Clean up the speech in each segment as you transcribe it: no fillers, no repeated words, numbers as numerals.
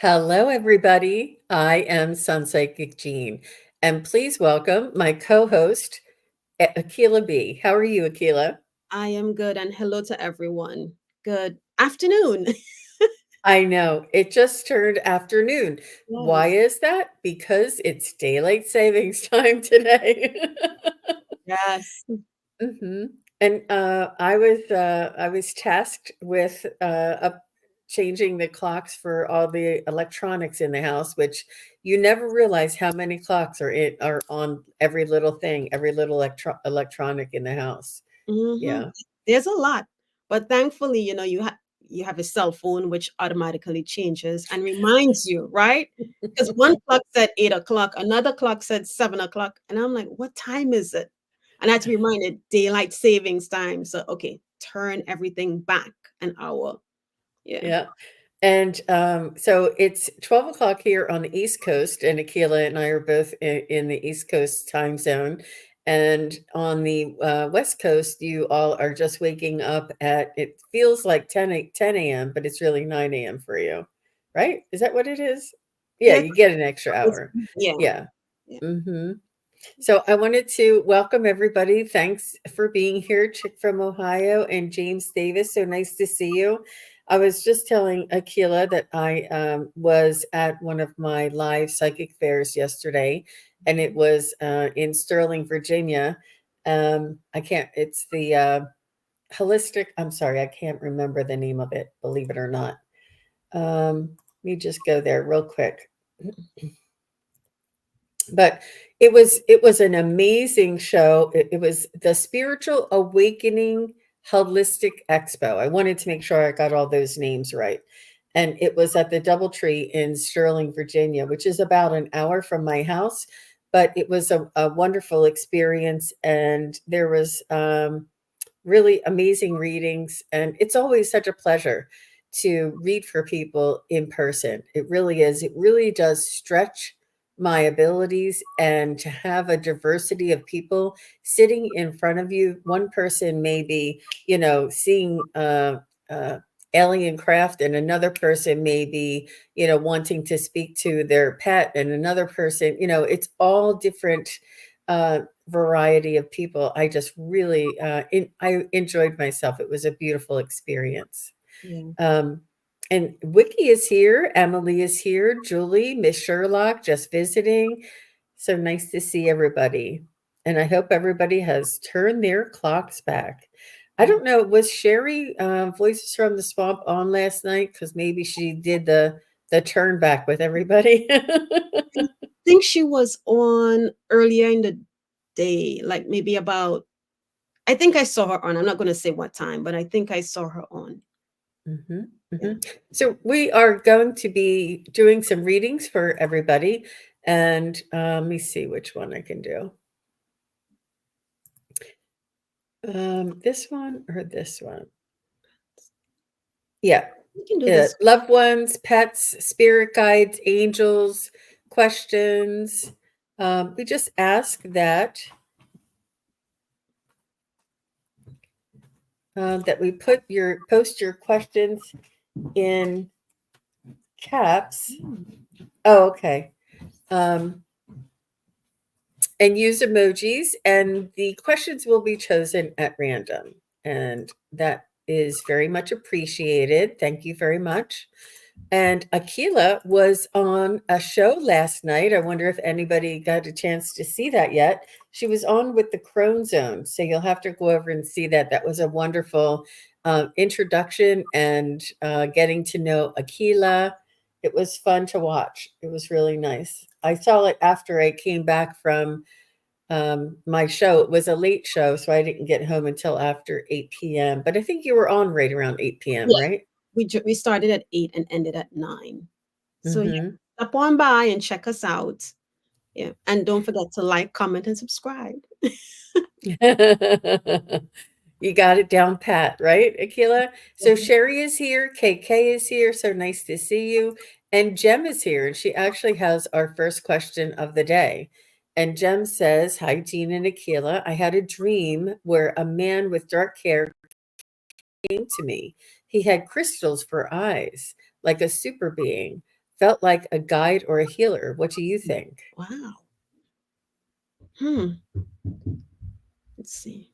Hello, everybody. I am SunPsychic Jean, and please welcome my co-host, Akela-B. How are you, Akela? I am good, and hello to everyone. Good afternoon. I know it just turned afternoon. Why Yes, is that? Because it's daylight savings time today. yes. hmm And I was tasked with changing the clocks for all the electronics in the house, which you never realize how many clocks are on every little thing, every little electronic in the house. hmm Yeah. There's a lot, but thankfully, you have a cell phone which automatically changes and reminds you, right? Because one clock said 8 o'clock, another clock said 7 o'clock, and I'm like, what time is it? And I had to be reminded daylight savings time. So okay, turn everything back an hour. Yeah. Yeah. And so it's 12 o'clock here on the East Coast, and Akila and I are both in the East Coast time zone. And on the West Coast, you all are just waking up at, it feels like 10 a.m., but it's really 9 a.m. for you, right? Is that what it is? Yeah, Yes. you get an extra It's, hour. yeah. Yeah. Yeah. hmm So I wanted to welcome everybody. Thanks for being here, Chick from Ohio and James Davis. So nice to see you. I was just telling Akila that I was at one of my live psychic fairs yesterday, and it was in Sterling, Virginia. I can't, it's the holistic, I'm sorry, I can't remember the name of it, believe it or not. Let me just go there real quick. But it was an amazing show. It was the Spiritual Awakening Holistic Expo. I wanted to make sure I got all those names right. And it was at the Doubletree in Sterling, Virginia, which is about an hour from my house. But it was a wonderful experience, and there was really amazing readings. And it's always such a pleasure to read for people in person. It really is. It really does stretch my abilities, and to have a diversity of people sitting in front of you. One person may be, seeing uh, alien craft, and another person may be, wanting to speak to their pet, and another person, it's all different variety of people. I just really, I enjoyed myself. It was a beautiful experience. Yeah. Um, and Wiki is here. Emily is here. Julie, Miss Sherlock, just visiting. So nice to see everybody. And I hope everybody has turned their clocks back. I don't know. Was Sherry Voices from the Swamp on last night? Because maybe she did the turn back with everybody. I think she was on earlier in the day, like maybe about, I think I saw her on. I'm not going to say what time, but I think I saw her on. hmm Yeah. hmm So we are going to be doing some readings for everybody, and let me see which one I can do. This one or this one? Yeah, We can do this. loved ones, pets, spirit guides, angels, questions. We just ask that we post your questions in caps. Oh, okay. Um, and use emojis, and the questions will be chosen at random. And that is very much appreciated. Thank you very much. And Akila was on a show last night. I wonder if anybody got a chance to see that yet. She was on with the Crone Zone. So you'll have to go over and see that. That was a wonderful introduction, and getting to know Akila. It was fun to watch. It was really nice. I saw it after I came back from my show. It was a late show, so I didn't get home until after 8 p.m. But I think you were on right around 8 p.m., Yeah. right? We started at 8 and ended at 9. So yeah, Mm-hmm. stop on by and check us out. Yeah. And don't forget to like, comment, and subscribe. You got it down pat, right, Akila? So Sherry is here, KK is here, so nice to see you. And Jem is here, and she actually has our first question of the day. And Jem says, "Hi, Jean and Akila. I had a dream where a man with dark hair came to me. He had crystals for eyes, like a super being. felt like a guide or a healer. What do you think? Wow. Let's see.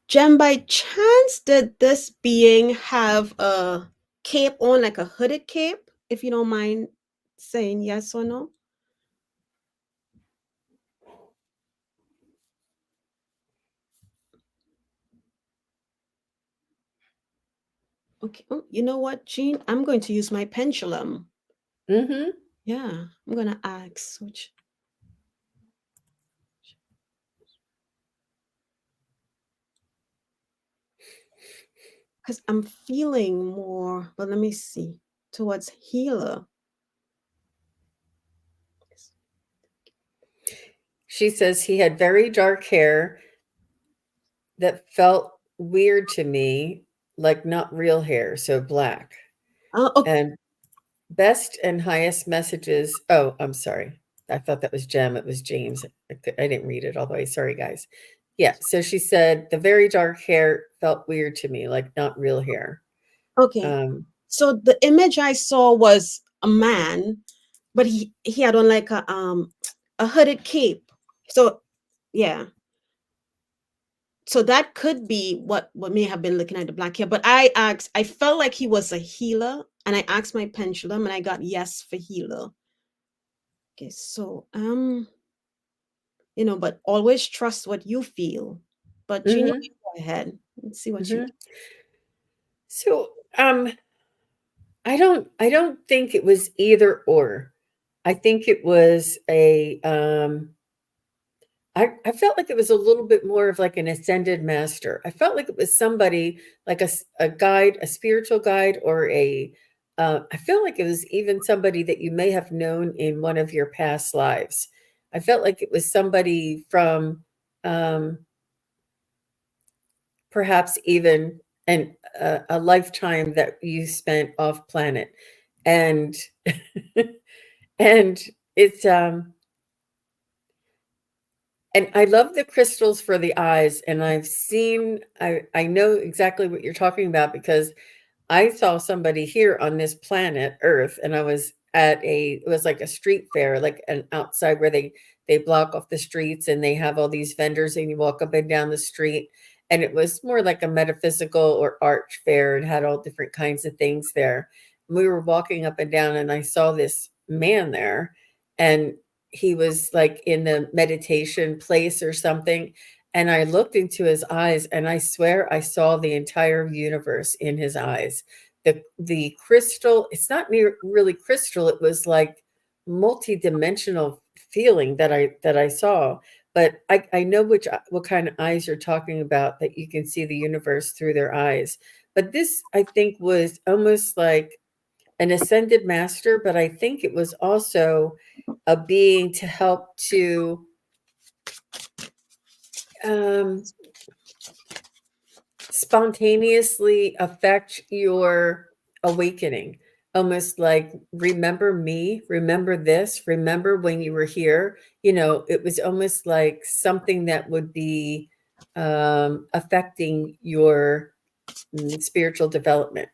Jem, by chance, did this being have a cape on, like a hooded cape? If you don't mind saying yes or no. Okay. Oh, you know what, Jean? I'm going to use my pendulum. Mm-hmm. Yeah, I'm gonna ask which, because I'm feeling more, but let me see, towards healer. She says he had very dark hair that felt weird to me, like not real hair, so black. Okay. And best and highest messages. Oh, I'm sorry. I thought that was Jem. It was James. I didn't read it all the way. Sorry, guys. Yeah. So she said the very dark hair felt weird to me, like not real hair. Okay. Um, So the image I saw was a man, but he had on like a hooded cape. So yeah. So that could be what may have been looking at the black hair. But I felt like he was a healer, and I asked my pendulum, and I got yes for healer. Okay, so but always trust what you feel. But Jean, you mhm, can go ahead. Let's see what you. mhm. So I don't think it was either or. I think it was I felt like it was a little bit more of like an ascended master. I felt like it was somebody like a guide, a spiritual guide, or I feel like it was even somebody that you may have known in one of your past lives. I felt like it was somebody from um, perhaps even a lifetime that you spent off planet, and and it's and I love the crystals for the eyes, and I know exactly what you're talking about because I saw somebody here on this planet Earth, and I was at it was like a street fair, like an outside where they block off the streets and they have all these vendors and you walk up and down the street. And it was more like a metaphysical or art fair and had all different kinds of things there. We were walking up and down and I saw this man there, and he was like in the meditation place or something. And I looked into his eyes and I swear I saw the entire universe in his eyes. The crystal, it's not really crystal, it was like multi-dimensional feeling that I saw. But I know what kind of eyes you're talking about, that you can see the universe through their eyes. But this I think was almost like an ascended master, but I think it was also a being to help to um, spontaneously affect your awakening. Almost like, remember me, remember this, remember when you were here. It was almost like something that would be affecting your spiritual development.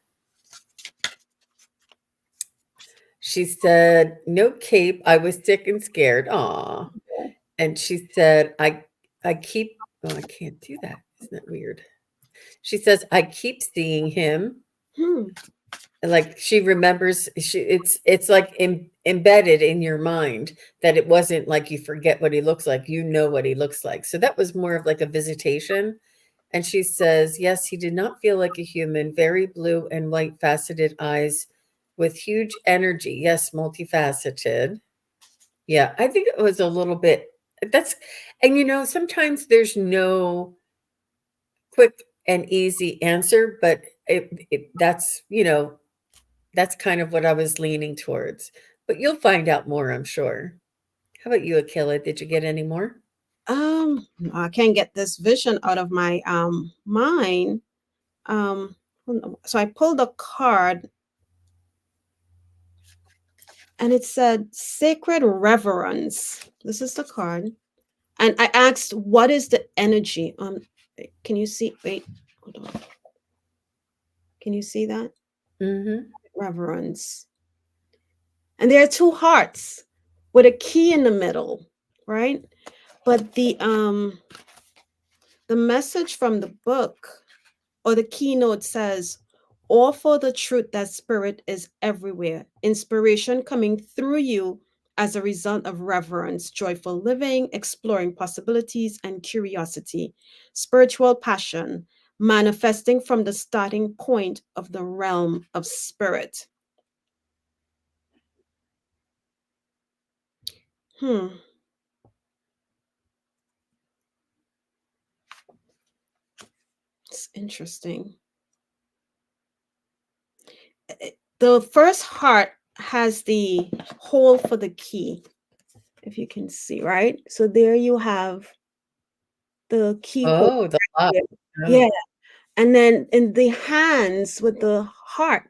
She said, no cape. I was sick and scared. Aw. And she said, I keep, oh, I can't do that. Isn't that weird? She says, I keep seeing him. Hmm. Like she remembers, it's like embedded in your mind, that it wasn't like you forget what he looks like. You know what he looks like. So that was more of like a visitation. And she says, yes, he did not feel like a human, very blue and white faceted eyes with huge energy. Yes, multifaceted. Yeah, I think it was a little bit that's and sometimes there's no quick and easy answer, but that's kind of what I was leaning towards. But you'll find out more, I'm sure. How about you, Akela? Did you get any more? I can't get this vision out of my mind. Hold on. So I pulled a card, and it said sacred reverence. This is the card. And I asked, what is the energy? Can you see? Wait, hold on. Can you see that? Mm-hmm. Reverence. And there are two hearts with a key in the middle, right? But the message from the book or the keynote says, offer the truth that spirit is everywhere. Inspiration coming through you as a result of reverence, joyful living, exploring possibilities, and curiosity. Spiritual passion manifesting from the starting point of the realm of spirit. Hmm. It's interesting. The first heart has the hole for the key, if you can see, right? So there you have the keyhole. Oh, the lot. Yeah. Oh. And then in the hands with the heart,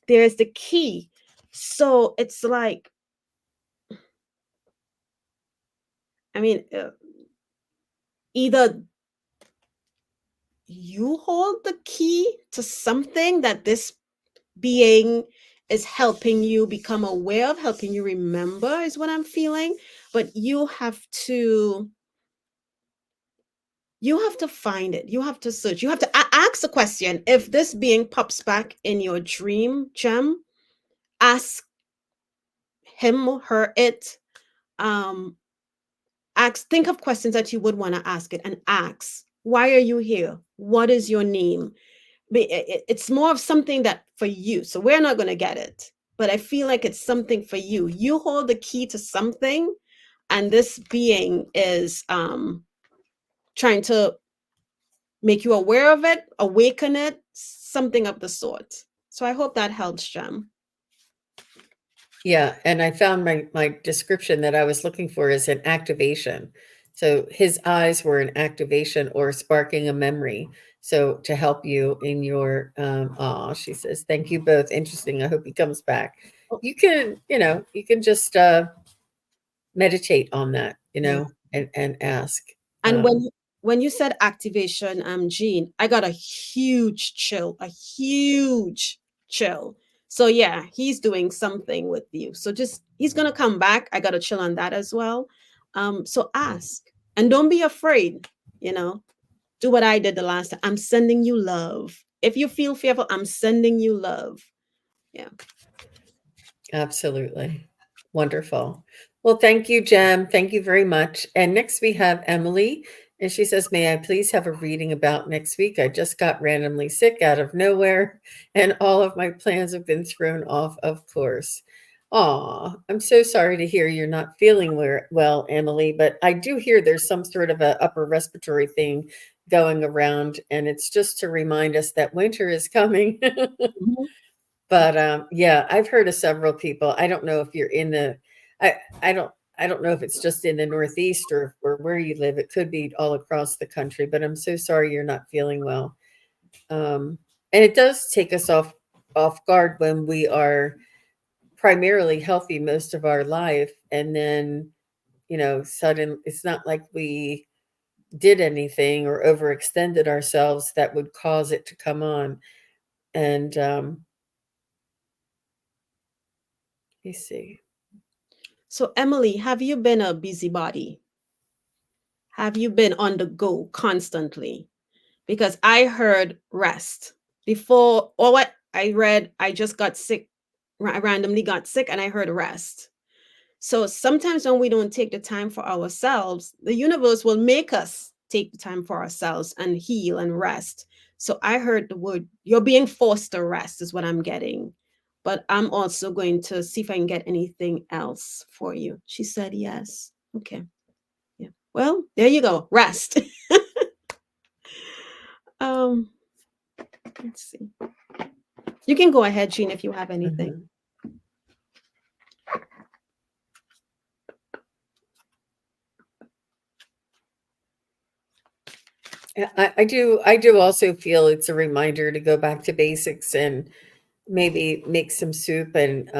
there's the key. So it's like, I mean, either you hold the key to something that this being is helping you become aware of, helping you remember, is what I'm feeling. But you have to find it. You have to search. You have to ask the question. If this being pops back in your dream, Gem, ask him, her, it. Um, think of questions that you would want to ask it and ask. Why are you here? What is your name? It's more of something that for you. So we're not going to get it, but I feel like it's something for you. You hold the key to something, and this being is trying to make you aware of it, awaken it, something of the sort. So I hope that helps, Jem. Yeah, and I found my description that I was looking for is an activation. So his eyes were an activation or sparking a memory. So to help you in your she says, thank you both. Interesting. I hope he comes back. Oh, You can just meditate on that, yeah. and ask. And when you said activation, Jean, I got a huge chill, a huge chill. So yeah, he's doing something with you. So just he's gonna come back. I got to chill on that as well. So ask and don't be afraid. You know, do what I did the last time. I'm sending you love. If you feel fearful, I'm sending you love. Yeah. Absolutely. Wonderful. Well, thank you, Jem. Thank you very much. And next we have Emily. And she says, may I please have a reading about next week? I just got randomly sick out of nowhere, and all of my plans have been thrown off, of course. Aw, I'm so sorry to hear you're not feeling well, Emily, but I do hear there's some sort of a upper respiratory thing going around, and it's just to remind us that winter is coming. Mhm. But, yeah, I've heard of several people. I don't know if you're in the I I don't I don't know if it's just in the Northeast or where you live. It could be all across the country, but I'm so sorry you're not feeling well. And it does take us off guard when we are primarily healthy most of our life, and then, sudden it's not like we did anything or overextended ourselves that would cause it to come on. And, let me see. So Emily, have you been a busybody? Have you been on the go constantly? Because I heard rest before, or what I read, I just got sick. I randomly got sick and I heard rest. So sometimes when we don't take the time for ourselves, the universe will make us take the time for ourselves and heal and rest. So I heard the word, you're being forced to rest, is what I'm getting. But I'm also going to see if I can get anything else for you. She said yes. Okay. Yeah. Well, there you go. Rest. um, let's see. You can go ahead, Jean, if you have anything. Mhm. Yeah, I do also feel it's a reminder to go back to basics and maybe make some soup and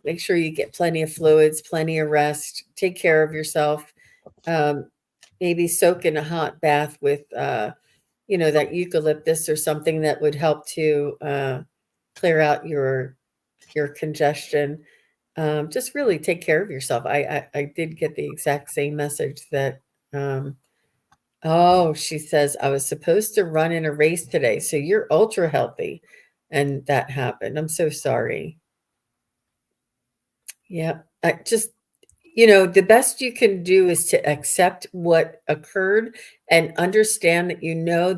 make sure you get plenty of fluids, plenty of rest, take care of yourself. Um, Maybe soak in a hot bath with, that eucalyptus or something that would help to clear out your congestion. Just really take care of yourself. I did get the exact same message that, oh, she says, I was supposed to run in a race today. So you're ultra healthy. And that happened. I'm so sorry. Yeah. The best you can do is to accept what occurred and understand that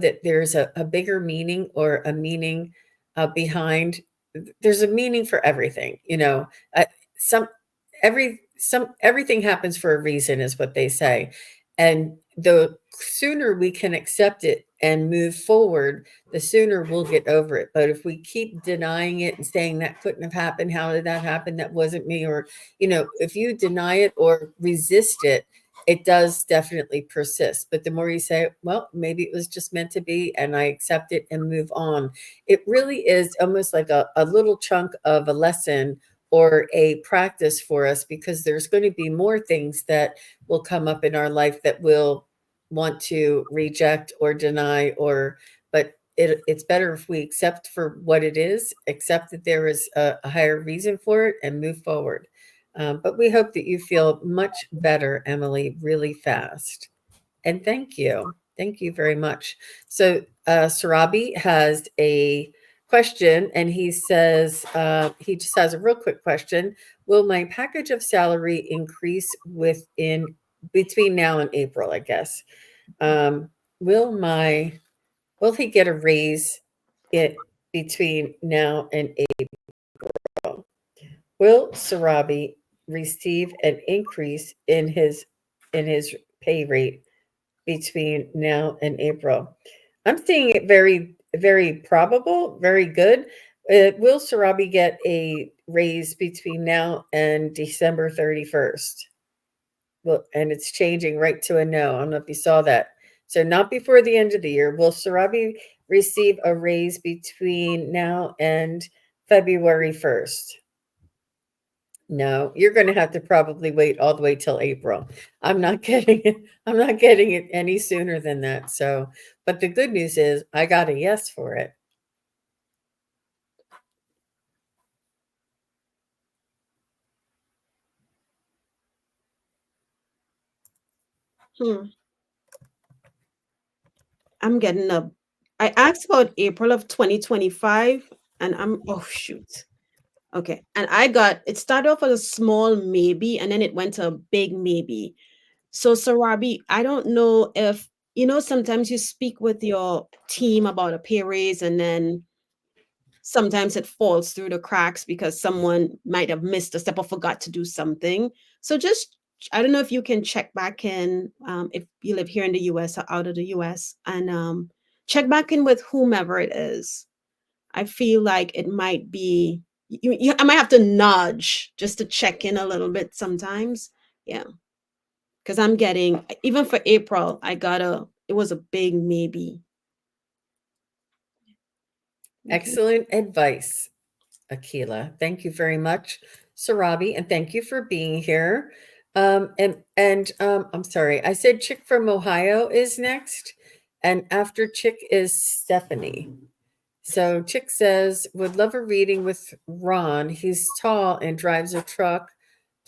that there's a bigger meaning or a meaning behind. There's a meaning for everything. Uh, some everything happens for a reason, is what they say, and the sooner we can accept it and move forward, the sooner we'll get over it. But if we keep denying it and saying that couldn't have happened, how did that happen? That wasn't me, or if you deny it or resist it, it does definitely persist. But the more you say, well, maybe it was just meant to be, and I accept it and move on, it really is almost like a little chunk of a lesson or a practice for us, because there's going to be more things that will come up in our life that we'll want to reject or deny, but it's better if we accept for what it is, accept that there is a higher reason for it, and move forward. But we hope that you feel much better, Emily, really fast. And thank you. Thank you very much. So Sarabi has a question, and he says, he just has a real quick question. Will my package of salary increase between now and April, I guess? Um, will he get a raise between now and April? Will Sarabi receive an increase in his pay rate between now and April? I'm seeing it very, very probable, very good. Will Sarabi get a raise between now and December 31st? Well, and it's changing right to a no. I don't know if you saw that. So not before the end of the year. Will Sarabi receive a raise between now and February 1st? No, you're going to have to probably wait all the way till April. I'm not getting it. I'm not getting it any sooner than that. So, but the good news is I got a yes for it. I'm getting I asked about April of 2025, and oh shoot. Okay. And it started off as a small maybe, and then it went to a big maybe. So, Sarabi, I don't know if, sometimes you speak with your team about a pay raise, and then sometimes it falls through the cracks because someone might have missed a step or forgot to do something. So, I don't know if you can check back in, if you live here in the US or out of the US, and check back in with whomever it is. I feel like it might be, I might have to nudge just to check in a little bit sometimes. Yeah. Because I'm getting, even for April, it was a big maybe. Okay. Excellent advice, Akela. Thank you very much, Sarabi, and thank you for being here. And I'm sorry, I said Chick from Ohio is next, and after Chick is Stephanie. So Chick says, would love a reading with Ron. He's tall and drives a truck.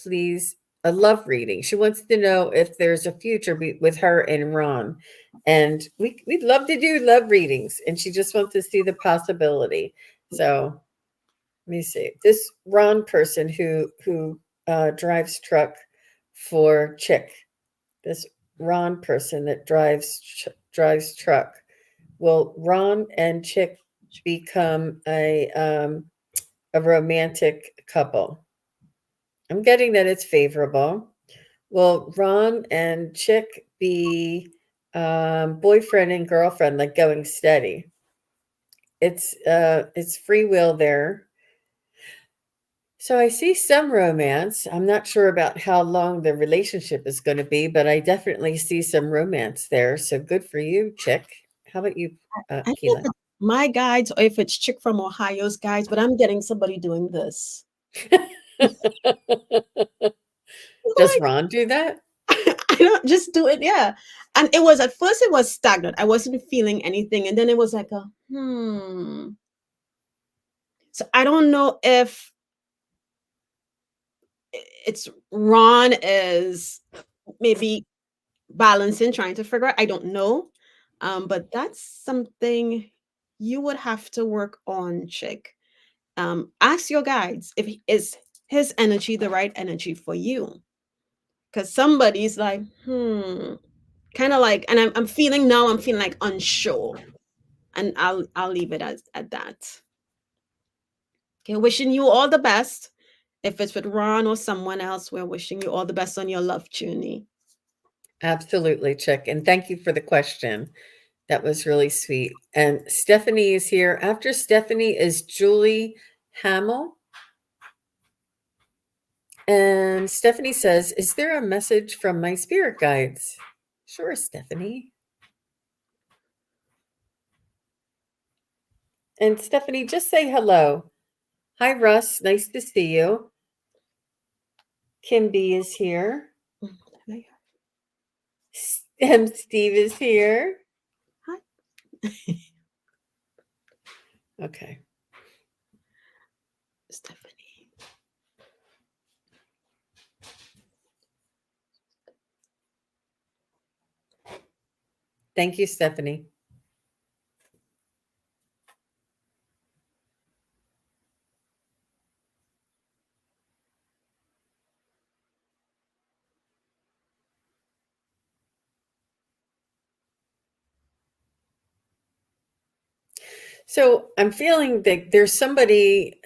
Please, a love reading. She wants to know if there's a future with her and Ron. And we'd love to do love readings. And she just wants to see the possibility. So let me see. This Ron person who drives truck for Chick. This Ron person that drives truck. Will Ron and Chick become a romantic couple? I'm getting that it's favorable. Will Ron and Chick be boyfriend and girlfriend, like going steady? It's free will there. So I see some romance. I'm not sure about how long the relationship is going to be, but I definitely see some romance there. So good for you, Chick. How about you, I think Keela? my guides, or if it's Chick from Ohio's guides, but I'm getting somebody doing this. Does Like, Ron do that? I don't just do it, yeah. And it was at first it was stagnant. I wasn't feeling anything, and then it was like a So I don't know if it's Ron is maybe balancing, trying to figure out. I don't know. But that's something you would have to work on, chick. Ask your guides if is his energy the right energy for you. Because somebody's like, kind of like, and I'm feeling now, I'm feeling like unsure. And I'll leave it as at that. Okay, wishing you all the best. If it's with Ron or someone else, we're wishing you all the best on your love journey. Absolutely, Chick. And thank you for the question. That was really sweet. And Stephanie is here. After Stephanie is Julie Hamill. And Stephanie says, is there a message from my spirit guides? Sure, Stephanie. And Stephanie, just say hello. Hi, Russ. Nice to see you. Kim B is here. Steve is here. Hi. Okay. Stephanie. Thank you, Stephanie. So I'm feeling that there's somebody,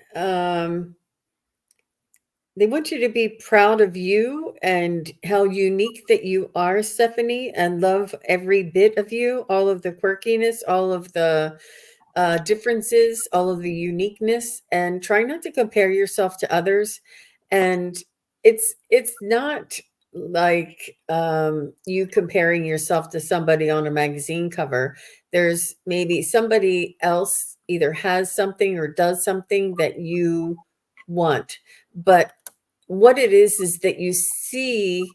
they want you to be proud of you and how unique that you are, Stephanie, and love every bit of you, all of the quirkiness, all of the differences, all of the uniqueness, and try not to compare yourself to others. And it's not like you comparing yourself to somebody on a magazine cover. There's maybe somebody else either has something or does something that you want, but what it is that you see,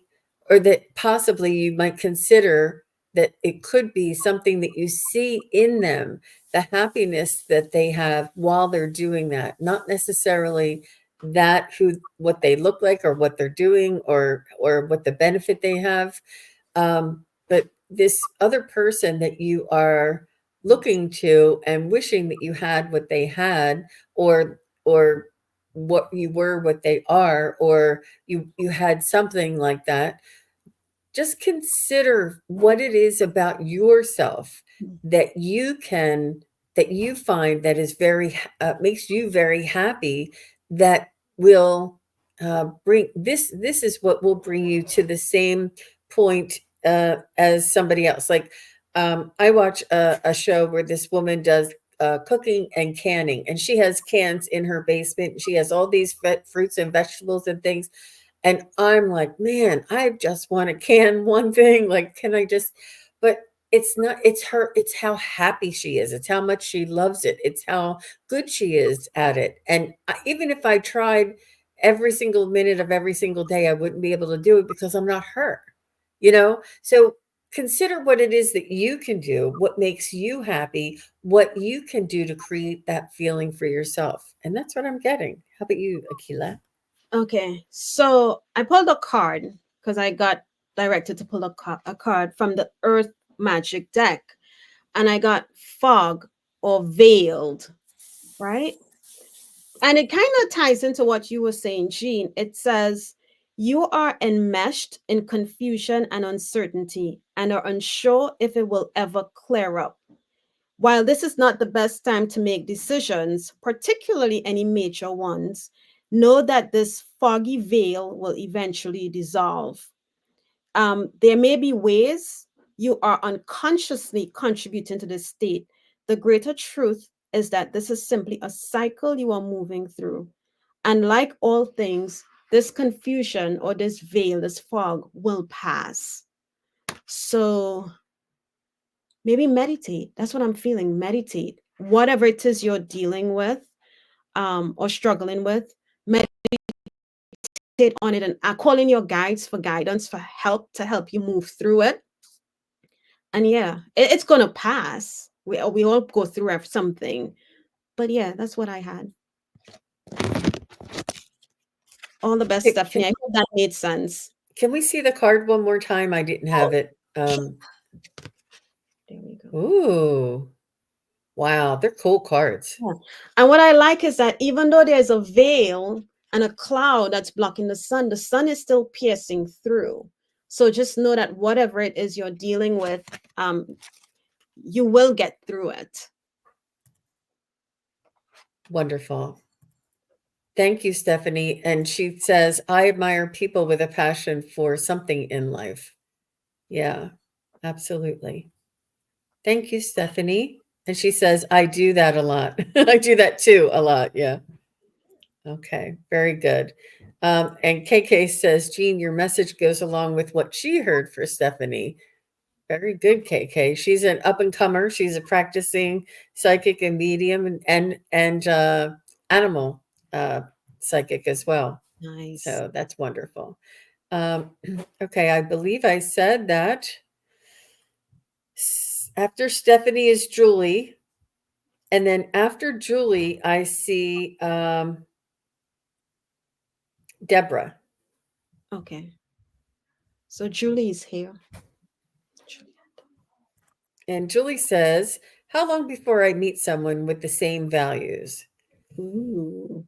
or that possibly you might consider that it could be something that you see in them, the happiness that they have while they're doing that, not necessarily that who what they look like or what they're doing or what the benefit they have, but this other person that you are looking to and wishing that you had what they had, or what you were what they are, or you had something like that. Just consider what it is about yourself that you can that you find that is very makes you very happy, that will bring this is what will bring you to the same point as somebody else. Like I watch a show where this woman does cooking and canning, and she has cans in her basement. She has all these fruits and vegetables and things, and I'm like, man, I just want to can one thing. Like, can I just, but it's not, it's her, it's how happy she is. It's how much she loves it. It's how good she is at it. And even if I tried every single minute of every single day, I wouldn't be able to do it because I'm not her, you know? So consider what it is that you can do, what makes you happy, what you can do to create that feeling for yourself. And that's what I'm getting. How about you, Akila? Okay, so I pulled a card because I got directed to pull a card from the Earth Magic deck, and I got fog or veiled, right? And it kind of ties into what you were saying, Jean. It says, you are enmeshed in confusion and uncertainty and are unsure if it will ever clear up. While this is not the best time to make decisions, particularly any major ones, know that this foggy veil will eventually dissolve. There may be ways you are unconsciously contributing to this state. The greater truth is that this is simply a cycle you are moving through. And like all things, this confusion or this veil, this fog will pass. So maybe meditate. That's what I'm feeling. Meditate. Whatever it is you're dealing with or struggling with, meditate meditate on it and call in your guides for guidance, for help to help you move through it. And yeah, it's gonna pass. We all go through something. But yeah, that's what I had. All the best, Stephanie. I hope that made sense. Can we see the card one more time? I didn't have it. There we go. Ooh. Wow, they're cool cards. Yeah. And what I like is that even though there's a veil and a cloud that's blocking the sun is still piercing through. So just know that whatever it is you're dealing with, you will get through it. Wonderful. Thank you, Stephanie. And she says, I admire people with a passion for something in life. Yeah, absolutely. Thank you, Stephanie. And she says, I do that a lot. I do that too a lot. Yeah. Okay, very good. And KK says, Jean, your message goes along with what she heard for Stephanie. Very good, KK. She's an up and comer. She's a practicing psychic and medium and animal psychic as well. Nice. So that's wonderful. Okay, I believe I said that after Stephanie is Julie, and then after Julie, I see Deborah. Okay. So Julie is here. And Julie says, how long before I meet someone with the same values? Ooh.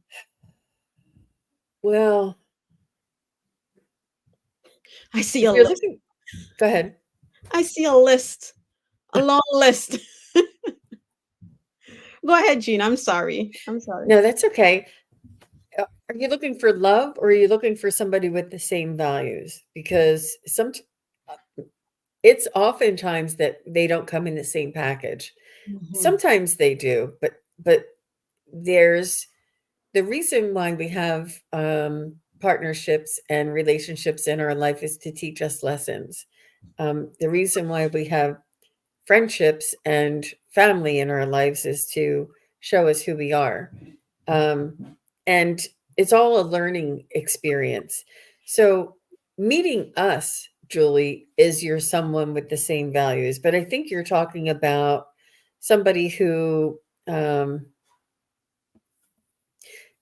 Well, I see a list. Go ahead. I see a list, a long list. Go ahead, Jean. I'm sorry. No, that's okay. Are you looking for love or are you looking for somebody with the same values? Because it's oftentimes that they don't come in the same package. Mm-hmm. Sometimes they do, but there's the reason why we have partnerships and relationships in our life is to teach us lessons. The reason why we have friendships and family in our lives is to show us who we are. And it's all a learning experience. So meeting us, Julie, is you're someone with the same values. But I think you're talking about somebody who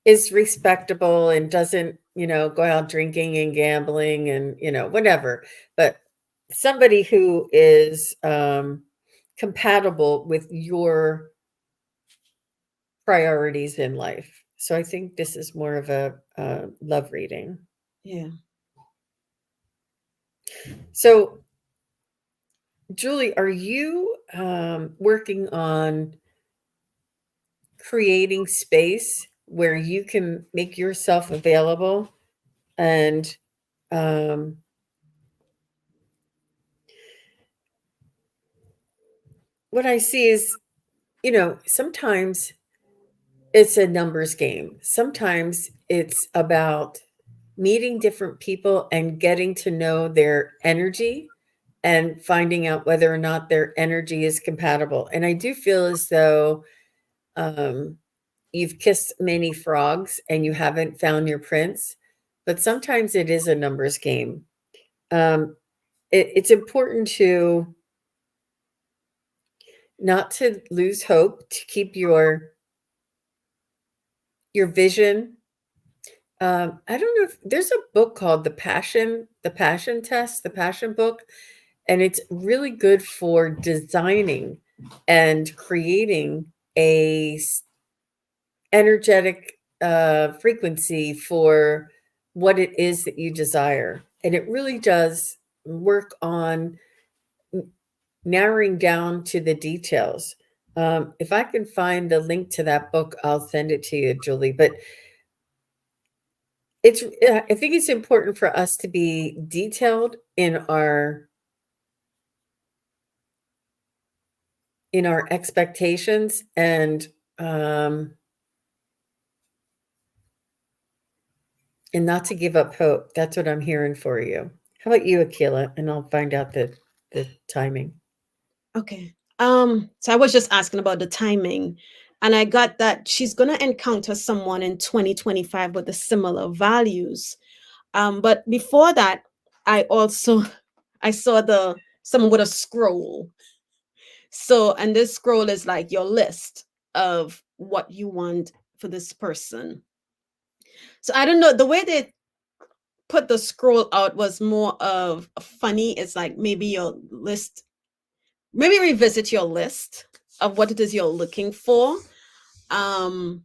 is respectable and doesn't, go out drinking and gambling and, whatever. But somebody who is compatible with your priorities in life. So I think this is more of a love reading. Yeah. So, Julie, are you working on creating space where you can make yourself available and what I see is, sometimes it's a numbers game. Sometimes it's about meeting different people and getting to know their energy and finding out whether or not their energy is compatible. And I do feel as though you've kissed many frogs and you haven't found your prince, but sometimes it is a numbers game. It's important to not to lose hope, to keep your vision. I don't know if there's a book called the Passion Test, the Passion book, and it's really good for designing and creating a energetic frequency for what it is that you desire. And it really does work on narrowing down to the details. If I can find the link to that book, I'll send it to you, Julie. But I think it's important for us to be detailed in our expectations and not to give up hope. That's what I'm hearing for you. How about you, Akela? And I'll find out the timing. Okay. So I was just asking about the timing, and I got that she's gonna encounter someone in 2025 with the similar values. But before that, I also I saw the someone with a scroll. So, and this scroll is like your list of what you want for this person. So I don't know, the way they put the scroll out was more of a funny. It's like maybe your list, maybe revisit your list of what it is you're looking for. Um,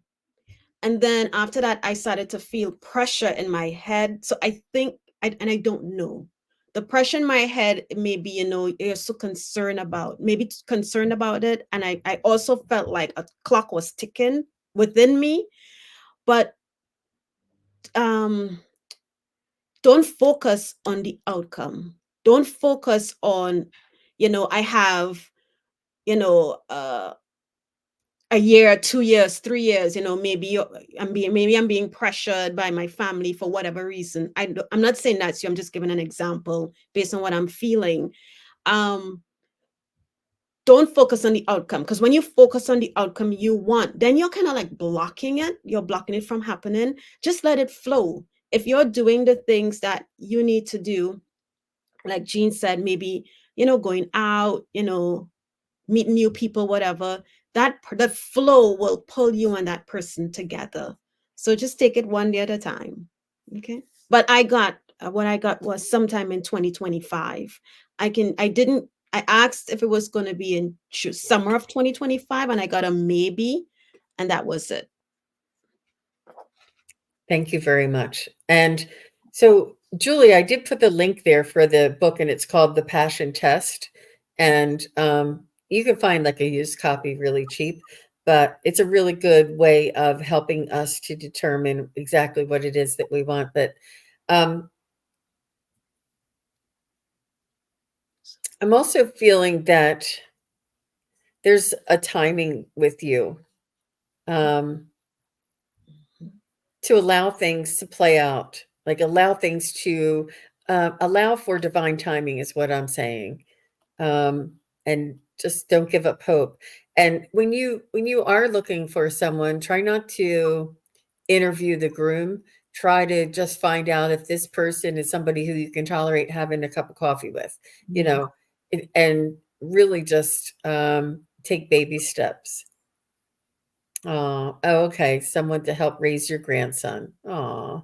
and then after that, I started to feel pressure in my head. So I think, and I don't know. The pressure in my head, maybe, you're so concerned about, maybe concerned about it. And I also felt like a clock was ticking within me. But um, don't focus on the outcome. Don't focus on, I have, you know, uh, a year, 2 years, 3 years, maybe I'm being pressured by my family for whatever reason. I'm not saying that's you. I'm just giving an example based on what I'm feeling. Um, don't focus on the outcome, because when you focus on the outcome you want, then you're kind of like blocking it. You're blocking it from happening. Just let it flow. If you're doing the things that you need to do, like Jean said, maybe, going out, meet new people, whatever, that flow will pull you and that person together. So just take it one day at a time. Okay. But what I got was sometime in 2025. I asked if it was going to be in summer of 2025, and I got a maybe, and that was it. Thank you very much. And so, Julie, I did put the link there for the book, and it's called The Passion Test. And you can find like a used copy really cheap, but it's a really good way of helping us to determine exactly what it is that we want. But um, I'm also feeling that there's a timing with you. To allow things to play out, like allow things to allow for divine timing is what I'm saying. Um, and just don't give up hope. And when you are looking for someone, try not to interview the groom. Try to just find out if this person is somebody who you can tolerate having a cup of coffee with, you Yeah. know, and really just take baby steps. Oh, okay. Someone to help raise your grandson. Oh,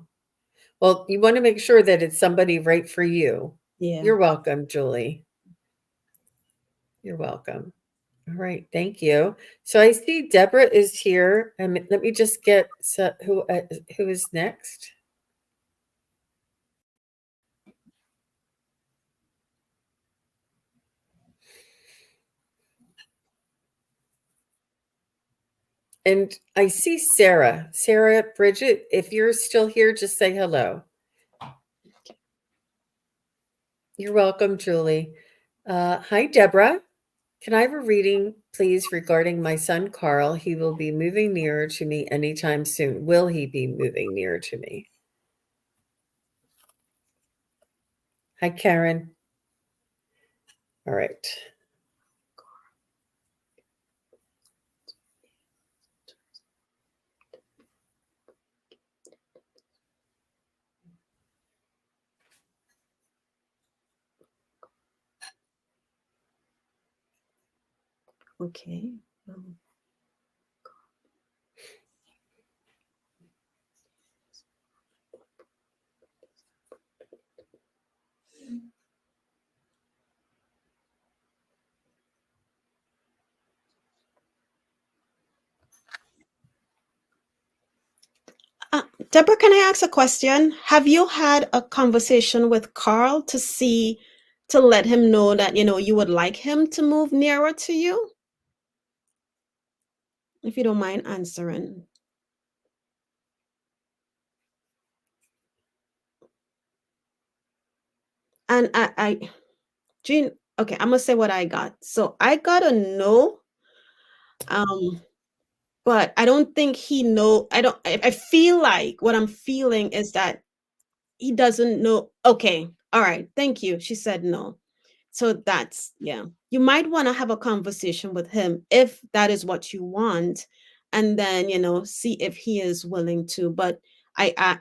well, you want to make sure that it's somebody right for you. Yeah. You're welcome, Julie. You're welcome. All right, thank you. So I see Deborah is here. Let me just get who is next. And I see Sarah. Sarah, Bridget, if you're still here, just say hello. You're welcome, Julie. Hi, Deborah. Can I have a reading, please, regarding my son, Carl? He will be moving nearer to me anytime soon. Will he be moving nearer to me? Hi, Karen. All right. Okay. Deborah, can I ask a question? Have you had a conversation with Carl to let him know that, you would like him to move nearer to you? If you don't mind answering. And Jean, okay, I'm gonna say what I got. So I got a no, um, but I don't think he know. I feel like what I'm feeling is that he doesn't know. Okay, all right, thank you. She said no. So that's, yeah. You might want to have a conversation with him if that is what you want, and then, see if he is willing to. But I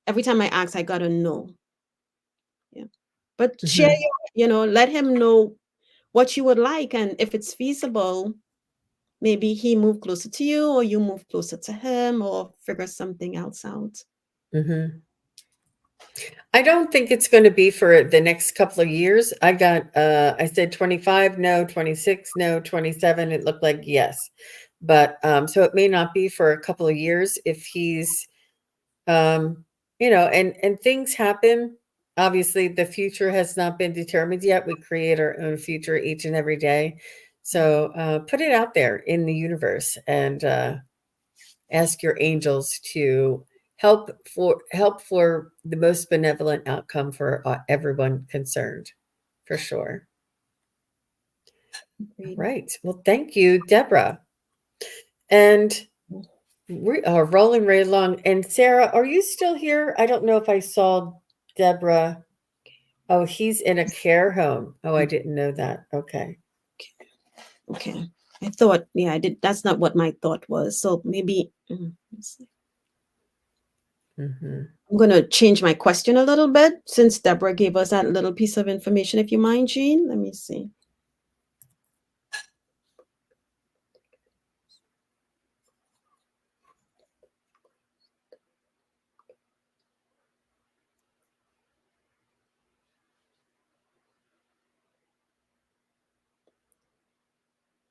every time I ask, I got a no. Yeah. But share Mhm. let him know what you would like, and if it's feasible, maybe he move closer to you or you move closer to him or figure something else out. Mhm. I don't think it's gonna be for the next couple of years. I said 25, no, 26, no, 27, it looked like yes. But, so it may not be for a couple of years if he's, um, and things happen. Obviously, the future has not been determined yet. We create our own future each and every day. So, put it out there in the universe and, ask your angels to help for the most benevolent outcome for everyone concerned, for sure. Agreed. Right. Well, thank you, Deborah. And we are rolling right along. And Sarah, are you still here? I don't know if I saw Deborah. Oh, he's in a care home. Oh, I didn't know that. Okay. Okay. I thought, yeah, I did. That's not what my thought was. So maybe let's see. Hmm. I'm going to change my question a little bit since Deborah gave us that little piece of information. If you mind, Jean, let me see.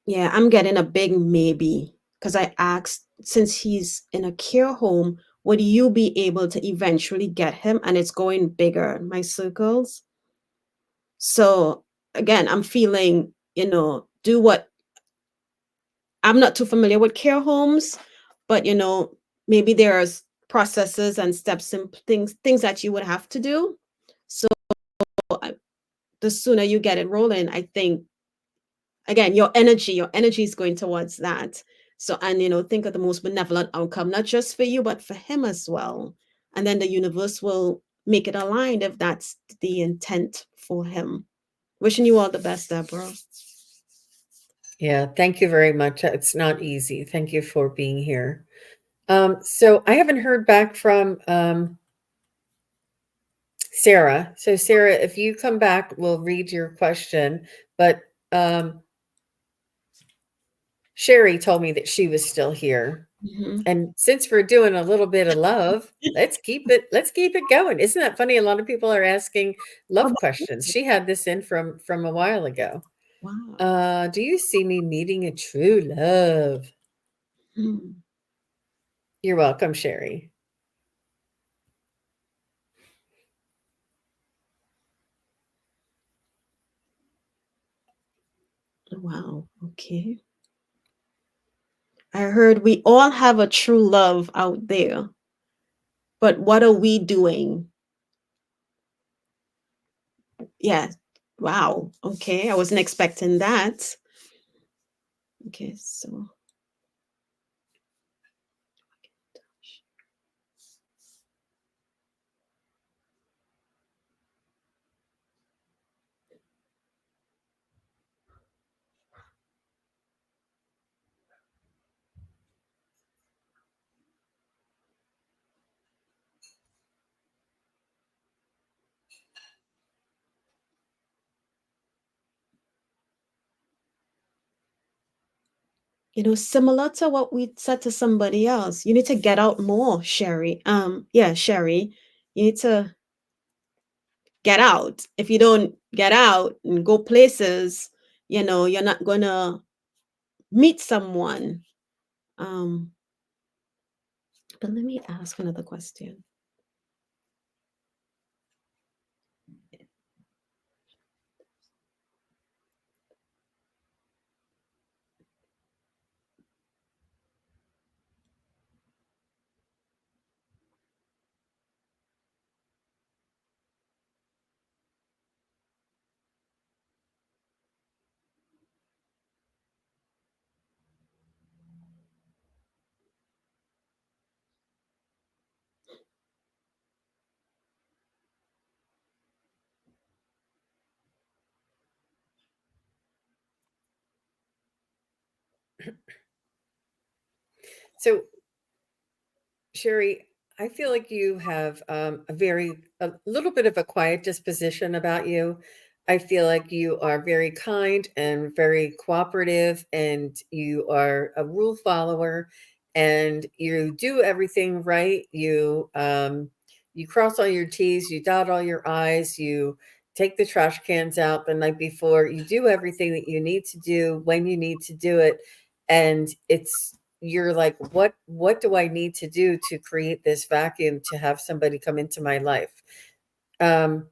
Yeah, I'm getting a big maybe because I asked, since he's in a care home, would you be able to eventually get him? And it's going bigger, my circles. So again, I'm feeling, do what I'm not too familiar with care homes, but maybe there's processes and steps and things that you would have to do. So I- the sooner you get it rolling, I think again, your energy is going towards that. So, and think of the most benevolent outcome, not just for you, but for him as well. And then the universe will make it aligned if that's the intent for him. Wishing you all the best, Deborah. Yeah. Thank you very much. It's not easy. Thank you for being here. So I haven't heard back from Sarah. So Sarah, if you come back, we'll read your question. But Sherry told me that she was still here. Mhm. And since we're doing a little bit of love, let's keep it going. Isn't that funny? A lot of people are asking How love about questions. you? She had this in from a while ago. Wow. Do you see me meeting a true love? Hmm. You're welcome, Sherry. Wow. Okay. I heard we all have a true love out there, but what are we doing? Yeah. Wow. Okay. I wasn't expecting that. Okay. So, similar to what we said to somebody else, you need to get out more, Sherry. Yeah, Sherry, you need to get out. If you don't get out and go places, you're not gonna meet someone. Um, but let me ask another question. So, Sherry, I feel like you have a little bit of a quiet disposition about you. I feel like you are very kind and very cooperative, and you are a rule follower, and you do everything right. You cross all your T's, you dot all your I's, you take the trash cans out the night before, you do everything that you need to do when you need to do it, and you're like, what do I need to do to create this vacuum to have somebody come into my life? um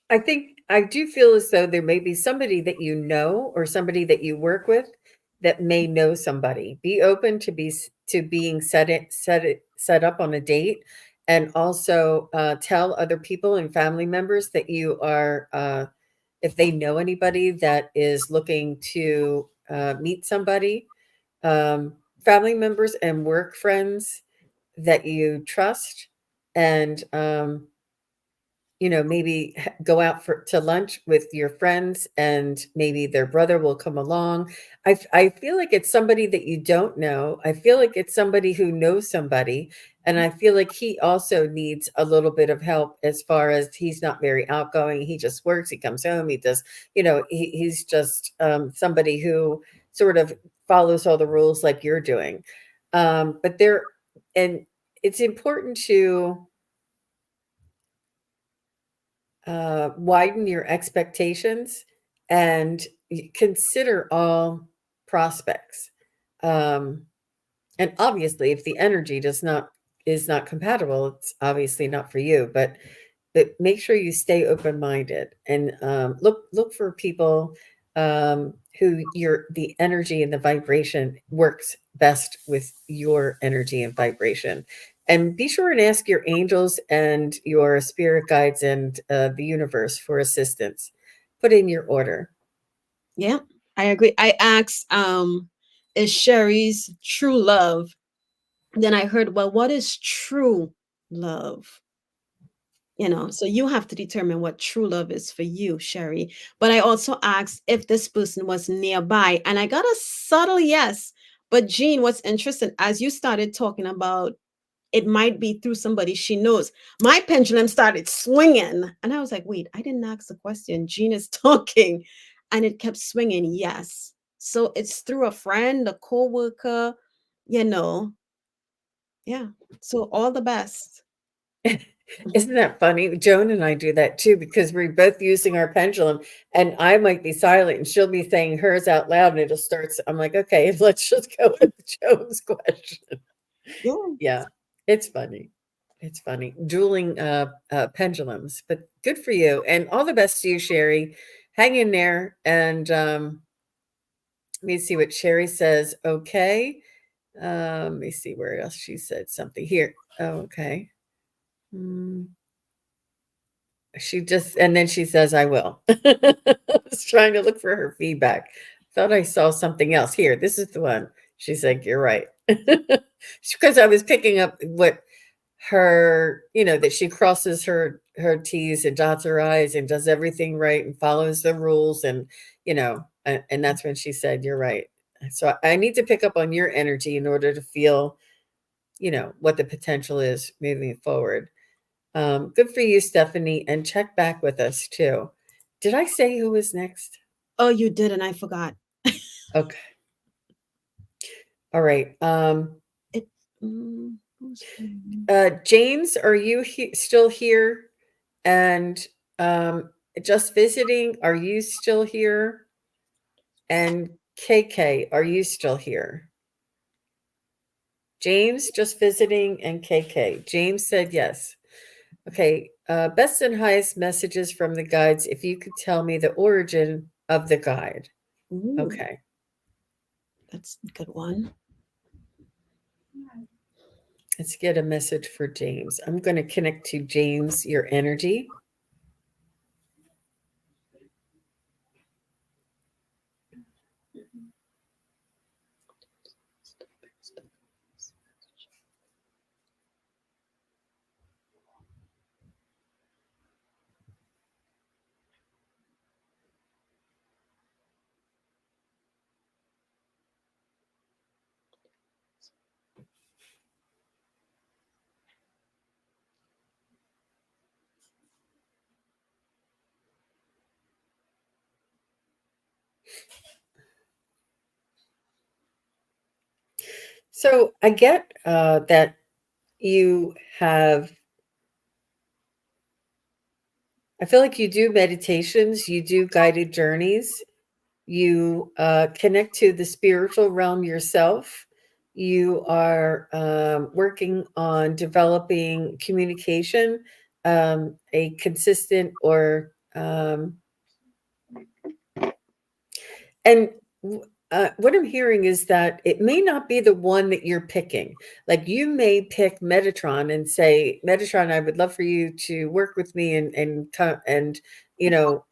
I think I do feel as though there may be somebody that you know, or somebody that you work with, that may know somebody. Be open to to being set up on a date, and also tell other people and family members that you are, if they know anybody that is looking to meet somebody, um, family members and work friends that you trust, and maybe go out to lunch with your friends, and maybe their brother will come along. I feel like it's somebody that you don't know. I feel like it's somebody who knows somebody, and I feel like he also needs a little bit of help, as far as he's not very outgoing. He just works, he comes home, he does, he's just somebody who sort of follows all the rules like you're doing. But there, and it's important to widen your expectations, and consider all prospects. Um, and obviously, if the energy does not is not compatible, it's obviously not for you. But make sure you stay open minded, and look for people who the energy and the vibration works best with your energy and vibration. And be sure and ask your angels and your spirit guides and the universe for assistance. Put in your order. Yeah, I agree. I asked, is Sherry's true love? Then I heard, well, what is true love? So you have to determine what true love is for you, Sherry. But I also asked if this person was nearby, and I got a subtle yes. But Jean, what's interesting, as you started talking about it might be through somebody she knows, my pendulum started swinging. And I was like, wait, I didn't ask the question. Jean is talking. And it kept swinging. Yes. So it's through a friend, a co-worker, you know. Yeah. So all the best. Isn't that funny? Joan and I do that too, because we're both using our pendulum, and I might be silent and she'll be saying hers out loud, and it'll start. I'm like, okay, let's just go with Joan's question. Yeah. Yeah, it's funny. It's funny. Dueling pendulums, but good for you, and all the best to you, Sherry. Hang in there, and let me see what Sherry says. Okay. Let me see where else she said something here. Oh, okay. Mm. She just, and then she says, I will. I was trying to look for her feedback. Thought I saw something else. Here, this is the one. She's like, you're right. Because I was picking up what that she crosses her T's and dots her I's and does everything right and follows the rules, and that's when she said, you're right. So I need to pick up on your energy in order to feel, what the potential is moving forward. Good for you, Stephanie, and check back with us too. Did I say who was next? Oh, you did, and I forgot. Okay. All right. It James, are you still here? And just visiting, are you still here? And KK, are you still here? James, just visiting, and KK. James said yes. Okay. Best and highest messages from the guides. If you could tell me the origin of the guide. Ooh, Okay. that's a good one. Let's get a message for James. I'm going to connect to James, your energy. So I get that you have, I feel like you do meditations, you do guided journeys, you connect to the spiritual realm yourself. You are working on developing communication, a consistent or and what I'm hearing is that it may not be the one that you're picking. Like you may pick Metatron and say, Metatron, I would love for you to work with me and you know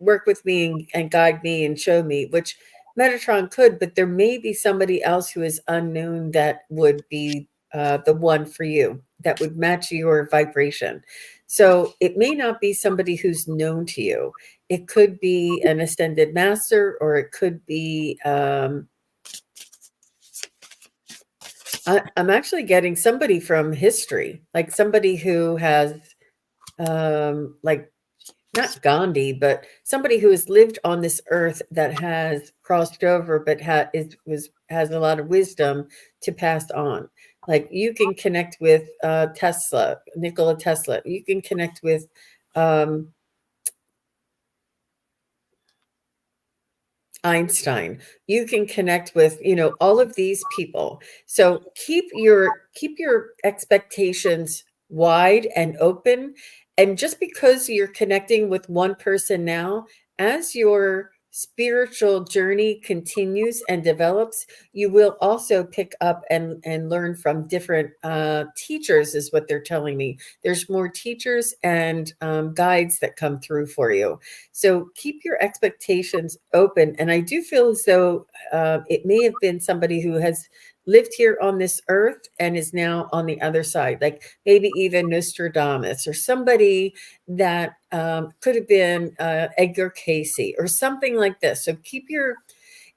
work with me and guide me and show me, which Metatron could, but there may be somebody else who is unknown that would be the one for you, that would match your vibration. So it may not be somebody who's known to you. It could be an ascended master, or it could be, I'm actually getting somebody from history, like somebody who has, like not Gandhi, but somebody who has lived on this earth that has crossed over, but has a lot of wisdom to pass on. Like you can connect with Tesla, Nikola Tesla. You can connect with um, Einstein. You can connect with, all of these people. So keep your expectations wide and open. And just because you're connecting with one person now, as your spiritual journey continues and develops, you will also pick up and learn from different teachers, is what they're telling me. There's more teachers and guides that come through for you. So keep your expectations open. And I do feel as though it may have been somebody who has lived here on this earth and is now on the other side, like maybe even Nostradamus, or somebody that could have been Edgar Casey or something like this. So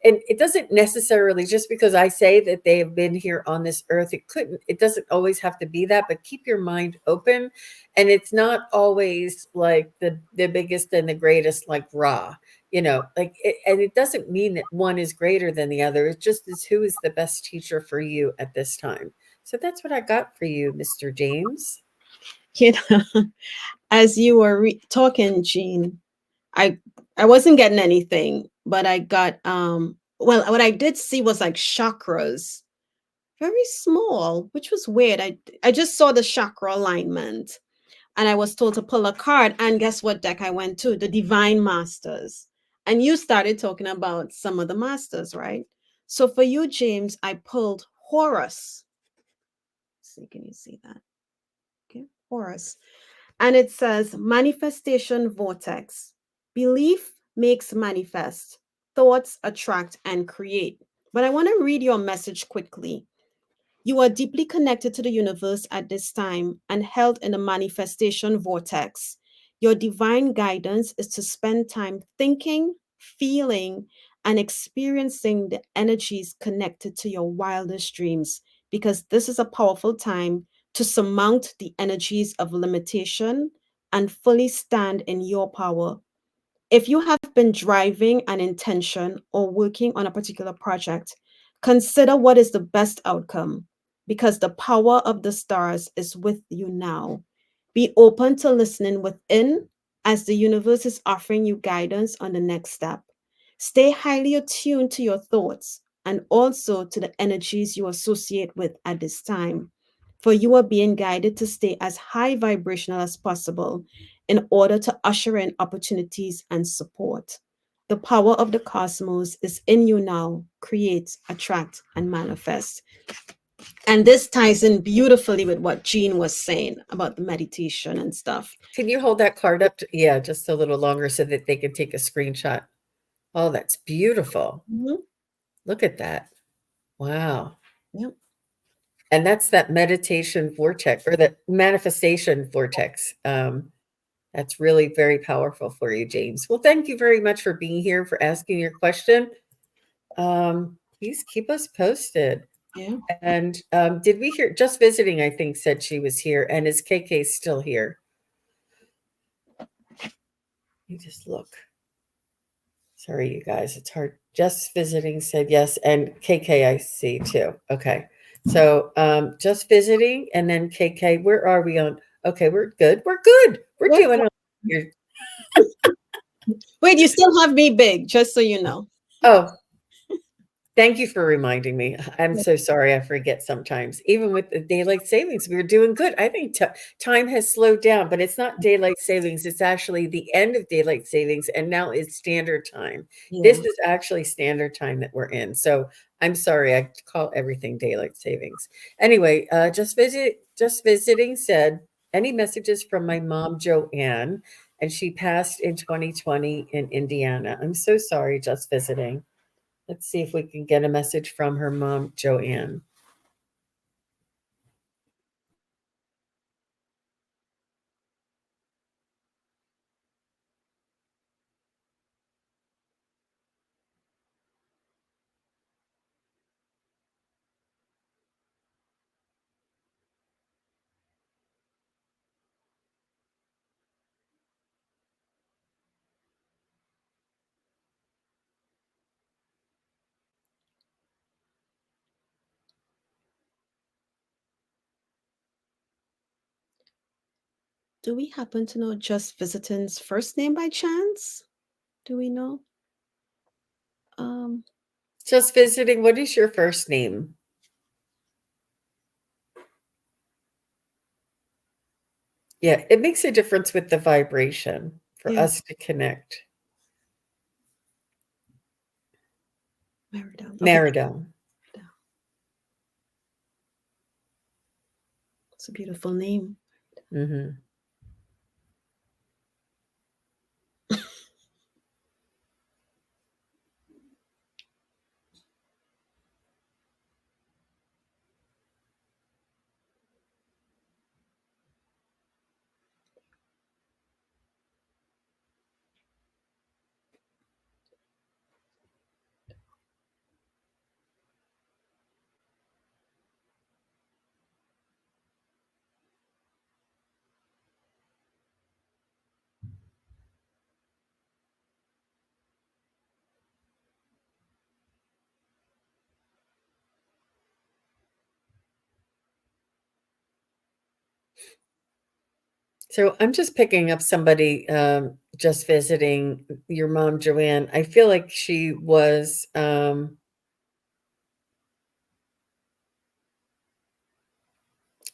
and it doesn't necessarily, just because I say that they have been here on this earth, it doesn't always have to be that, but keep your mind open. And it's not always like the biggest and the greatest, like Ra, and it doesn't mean that one is greater than the other. It just is who is the best teacher for you at this time. So that's what I got for you, Mr. James. You know, as you were talking, Jean, I I wasn't getting anything, but I got well, what I did see was like chakras, very small, which was weird. I just saw the chakra alignment, and I was told to pull a card, and guess what deck I went to? The Divine Masters. And you started talking about some of the masters, right? So for you, James, I pulled Horus. Let's see, can you see that? Okay, Horus. And it says manifestation vortex. Belief makes manifest. Thoughts attract and create. But I want to read your message quickly. You are deeply connected to the universe at this time and held in a manifestation vortex. Your divine guidance is to spend time thinking, feeling, and experiencing the energies connected to your wildest dreams, because this is a powerful time to surmount the energies of limitation and fully stand in your power. If you have been driving an intention or working on a particular project, consider what is the best outcome, because the power of the stars is with you now. Be open to listening within, as the universe is offering you guidance on the next step. Stay highly attuned to your thoughts and also to the energies you associate with at this time, for you are being guided to stay as high vibrational as possible in order to usher in opportunities and support. The power of the cosmos is in you now. Create, attract, and manifest. And this ties in beautifully with what Jean was saying about the meditation and stuff. Can you hold that card up? Yeah, just a little longer so that they can take a screenshot. Oh, that's beautiful. Mhm. Look at that. Wow. Yep. And that's that meditation vortex, or the manifestation vortex. That's really very powerful for you, James. Well, thank you very much for being here, for asking your question. Please keep us posted. Yeah. And did we hear, just visiting, I think, said she was here. And is KK still here? You just look. Sorry, you guys, it's hard. Just visiting said yes, and KK I see too. Okay. So just visiting and then KK, where are we on? Okay, we're good. We're good. We're Wait, doing it. wait, you still have me big, just so you know. Oh, thank you for reminding me. I'm so sorry. I forget sometimes. Even with the daylight savings, we were doing good. I think time has slowed down, but it's not daylight savings. It's actually the end of daylight savings, and now it's standard time. This Yeah. is actually standard time that we're in. So I'm sorry. I call everything daylight savings. Anyway, just visiting said, any messages from my mom, Joanne, and she passed in 2020 in Indiana. I'm so sorry, just visiting. Let's see if we can get a message from her mom, Joanne. Do we happen to know Just Visiting's first name by chance? Do we know? Um, Just visiting. What is your first name? Yeah, it makes a difference with the vibration for yeah, us to connect. Merida. Okay, Merida. Merida. It's a beautiful name. Hmm. So I'm just picking up somebody just visiting your mom, Joanne. I feel like she was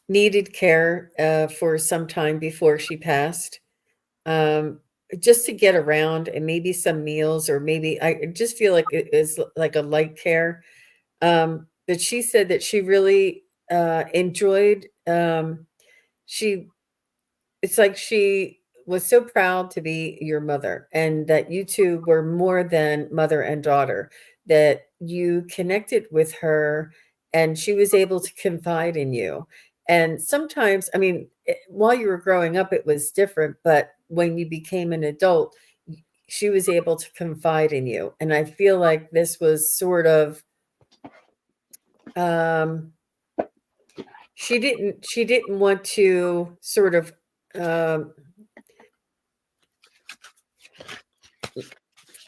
needed care for some time before she passed. um, just to get around and maybe some meals, or maybe I just feel like it is like a light care. But she said that she really enjoyed. She It's like she was so proud to be your mother, and that you two were more than mother and daughter, that you connected with her and she was able to confide in you. And sometimes, I mean, while you were growing up, it was different, but when you became an adult, she was able to confide in you. And I feel like this was sort of, um, she didn't want to sort of, um,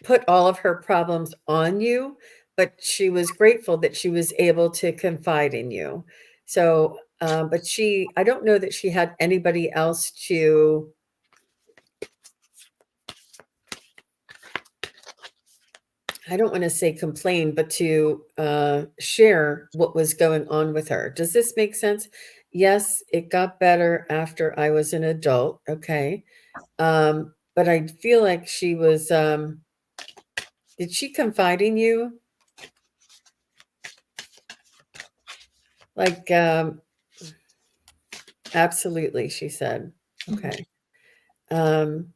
put all of her problems on you, but she was grateful that she was able to confide in you. So, but I don't know that she had anybody else to, I don't want to say complain, but to share what was going on with her. Does this make sense? Yes, it got better after I was an adult. Okay. But I feel like did she confide in you? Like, absolutely, she said. Mhm. Okay. Um,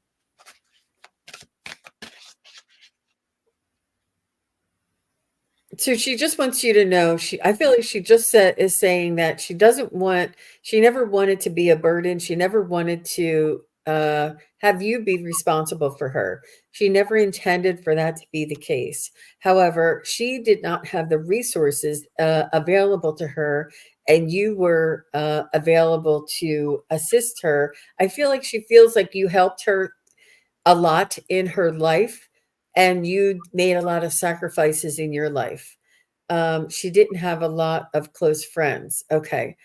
so she just wants you to know, I feel like she just is saying that she never wanted to be a burden. She never wanted to have you be responsible for her. She never intended for that to be the case. However, she did not have the resources available to her, and you were available to assist her. I feel like she feels like you helped her a lot in her life. and you made a lot of sacrifices in your life. She didn't have a lot of close friends. Okay.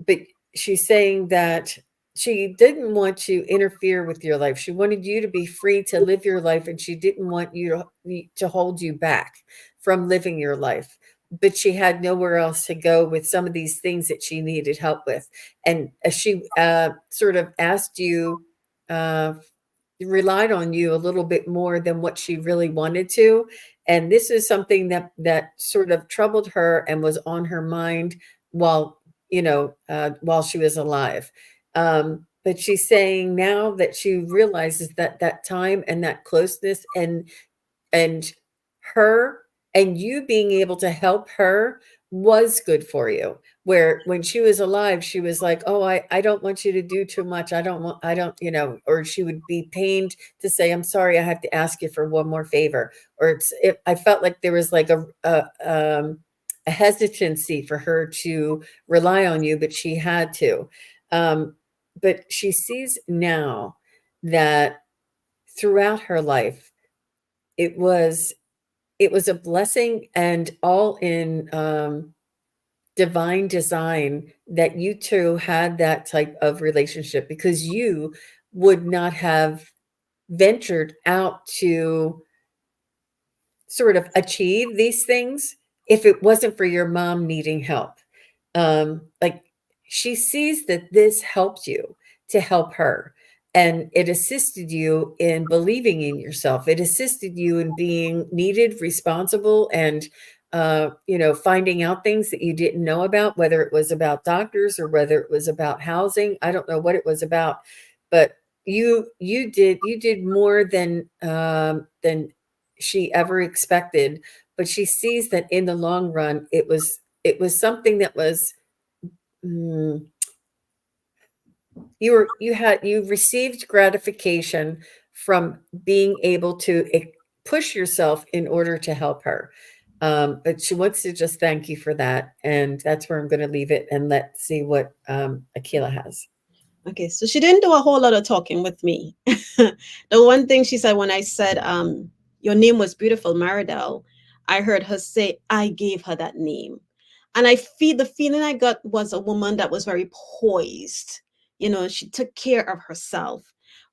But she's saying that she didn't want to interfere with your life. She wanted you to be free to live your life, and she didn't want you to hold you back from living your life. But she had nowhere else to go with some of these things that she needed help with. And she sort of asked you, uh, relied on you a little bit more than what she really wanted to. And this is something that sort of troubled her and was on her mind while, while she was alive. But she's saying now that she realizes that that time and that closeness and her and you being able to help her was good for you. Where when she was alive, she was like, "Oh, I don't want you to do too much. I don't, or she would be pained to say, "I'm sorry, I have to ask you for one more favor." Or I felt like there was like a hesitancy for her to rely on you, but she had to. Um, but she sees now that throughout her life, it was it was a blessing and all in divine design that you two had that type of relationship, because you would not have ventured out to sort of achieve these things if it wasn't for your mom needing help. Like, she sees that this helped you to help her, and it assisted you in believing in yourself. It assisted you in being needed, responsible, and finding out things that you didn't know about, whether it was about doctors or whether it was about housing. I don't know what it was about, but you did more than she ever expected. But she sees that in the long run, it was something that was, mm, you received gratification from being able to push yourself in order to help her. But she wants to just thank you for that, and that's where I'm going to leave it, and let's see what Akila has. Okay, so she didn't do a whole lot of talking with me. The one thing she said when I said, your name was beautiful, Maridel, I heard her say, I gave her that name. And the feeling I got was a woman that was very poised. She took care of herself.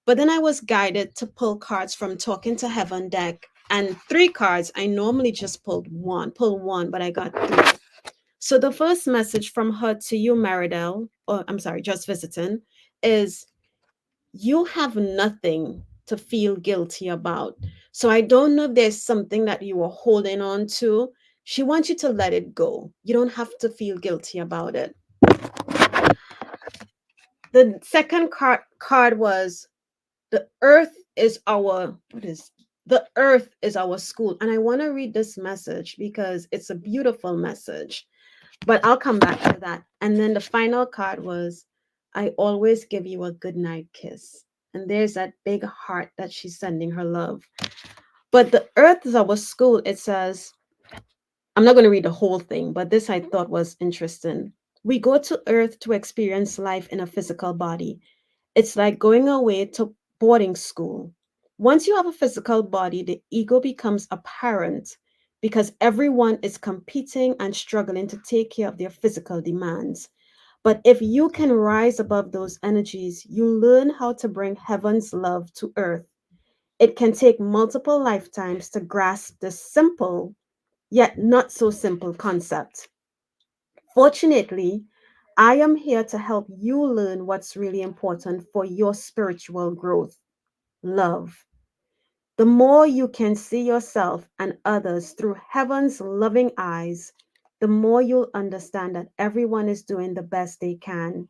But then I was guided to pull cards from Talking to Heaven deck. And three cards, I normally just pull one, but I got three. So the first message from her to you, Maridel, or I'm sorry, just visiting, is you have nothing to feel guilty about. So I don't know if there's something that you were holding on to. She wants you to let it go. You don't have to feel guilty about it. The second card was the earth is our what is the earth is our school. And I want to read this message because it's a beautiful message. But I'll come back to that. And then the final card was, I always give you a good night kiss. And there's that big heart that she's sending her love. But the earth is our school. It says, I'm not going to read the whole thing, but this I thought was interesting. We go to earth to experience life in a physical body. It's like going away to boarding school. Once you have a physical body, the ego becomes apparent because everyone is competing and struggling to take care of their physical demands. But if you can rise above those energies, you learn how to bring heaven's love to earth. It can take multiple lifetimes to grasp this simple, yet not so simple concept. Fortunately, I am here to help you learn what's really important for your spiritual growth: love. The more you can see yourself and others through heaven's loving eyes, the more you'll understand that everyone is doing the best they can.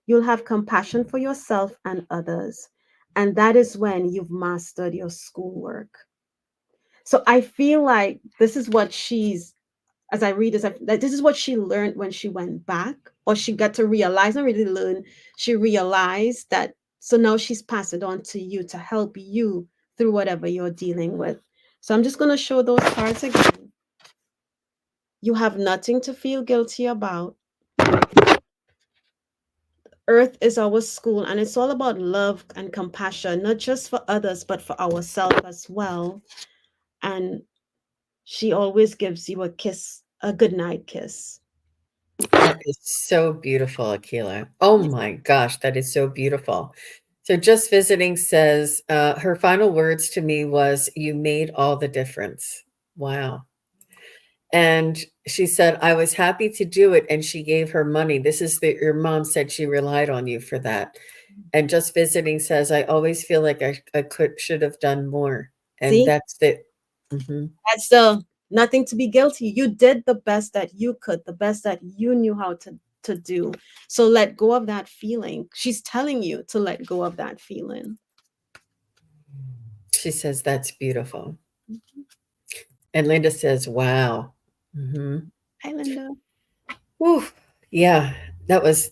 You'll have compassion for yourself and others. And that is when you've mastered your schoolwork. So I feel like this is what as I read this, that this is what she learned when she went back, or she got to realize, not really learn, she realized that. So now she's passed it on to you to help you through whatever you're dealing with. So I'm just going to show those cards again. You have nothing to feel guilty about. Earth is our school, and it's all about love and compassion, not just for others, but for ourselves as well. and she always gives you a kiss, a goodnight kiss. That is so beautiful, Akela. Oh my gosh, that is so beautiful. So just visiting says her final words to me was, "You made all the difference." Wow. And she said, "I was happy to do it." And she gave her money. This is your mom said she relied on you for that. And just visiting says, "I always feel like I should have done more." And See, that's the, mhm. that's the nothing to be guilty. You did the best that you could, the best that you knew how to do. So let go of that feeling. She's telling you to let go of that feeling. She says, "That's beautiful." And Linda says, "Wow." Hmm. Hi, Linda. Whew. Yeah, it was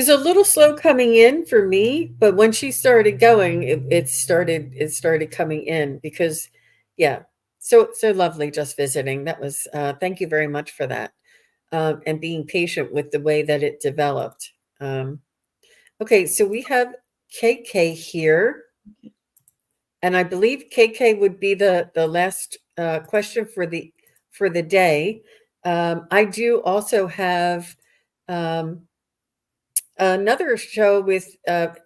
a little slow coming in for me, but when she started going, it started coming in because, yeah, so lovely just visiting. That was thank you very much for that, and being patient with the way that it developed. Um, okay, so we have KK here, and I believe KK would be the last question for the day. I do also have um, another show with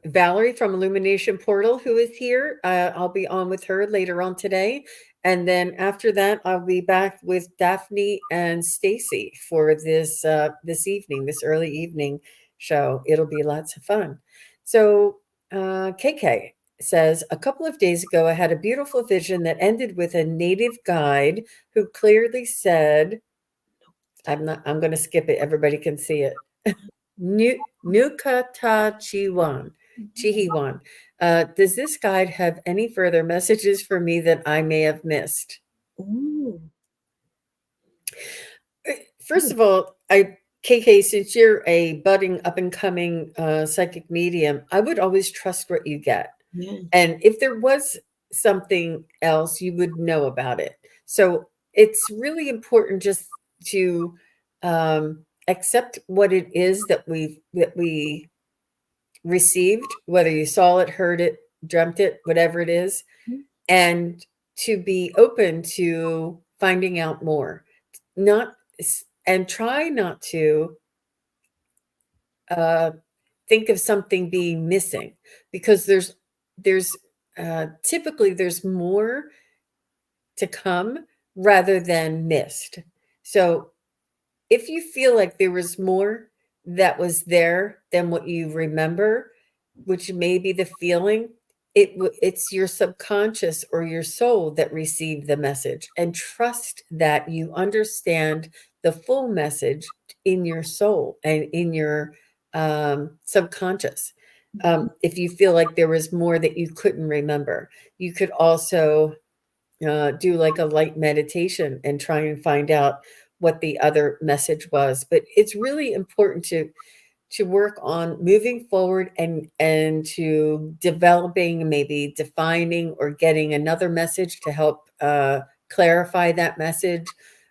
Valerie from Illumination Portal, who is here. I'll be on with her later on today, and then after that, I'll be back with Daphne and Stacy for this evening, this early evening show. It'll be lots of fun. So, KK says, a couple of days ago, I had a beautiful vision that ended with a native guide who clearly said, I'm going to skip it. Everybody can see it. Nukata Chihiwan. Does this guide have any further messages for me that I may have missed? Ooh. First of all, KK, since you're a budding up and coming psychic medium, I would always trust what you get. Yeah. And if there was something else, you would know about it. So it's really important just to accept what it is that we received, whether you saw it, heard it, dreamt it, whatever it is, and to be open to finding out more. Not and try not to uh, think of something being missing because there's typically there's more to come rather than missed. So if you feel like there was more that was there than what you remember, which may be the feeling, it's your subconscious or your soul that received the message, and trust that you understand the full message in your soul and in your subconscious. If you feel like there was more that you couldn't remember, you could also do like a light meditation and try and find out what the other message was. But it's really important to work on moving forward and to developing, maybe defining or getting another message to help clarify that message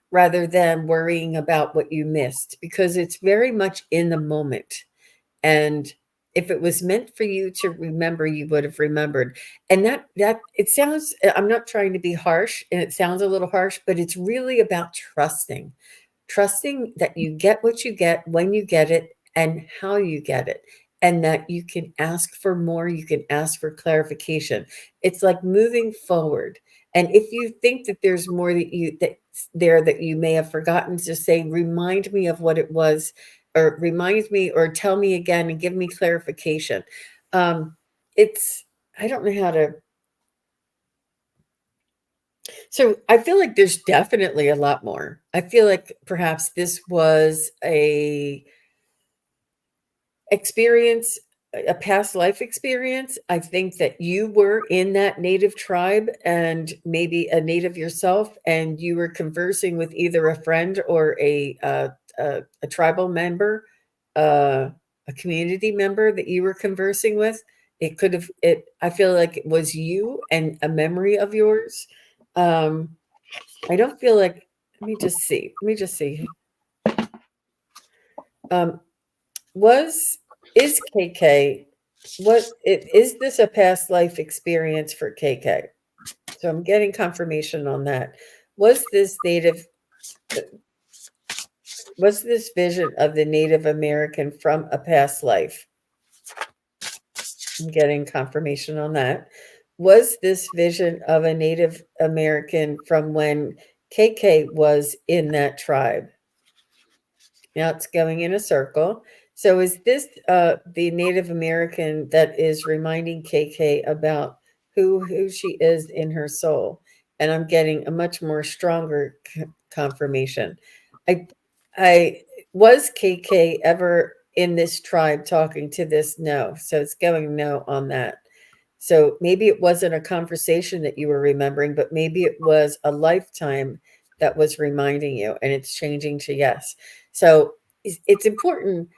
rather than worrying about what you missed, because it's very much in the moment. And if it was meant for you to remember, you would have remembered. And that it sounds, I'm not trying to be harsh, and it sounds a little harsh, but it's really about trusting that you get what you get when you get it and how you get it, and that you can ask for more, you can ask for clarification. It's like moving forward. And if you think that there's more that you may have forgotten, to say, remind me of what it was, or remind me, or tell me again and give me clarification. It's I don't know how to. So I feel like there's definitely a lot more. I feel like perhaps this was a experience, a past life experience. I think that you were in that native tribe and maybe a native yourself, and you were conversing with either a friend or a tribal member, a community member that you were conversing with. It could have it. I feel like it was you and a memory of yours. Um, I don't feel like. Let me just see. Let me just see. Um, was is KK, is this a past life experience for KK? So I'm getting confirmation on that. Was this native was this vision of the Native American from a past life? I'm getting confirmation on that. Was this vision of a Native American from when KK was in that tribe? Now it's going in a circle. So is this the Native American that is reminding KK about who she is in her soul? And I'm getting a much more stronger confirmation. I I was KK ever in this tribe talking to this? No. So it's going no on that. So maybe it wasn't a conversation that you were remembering, but maybe it was a lifetime that was reminding you and it's changing to yes. So it's important.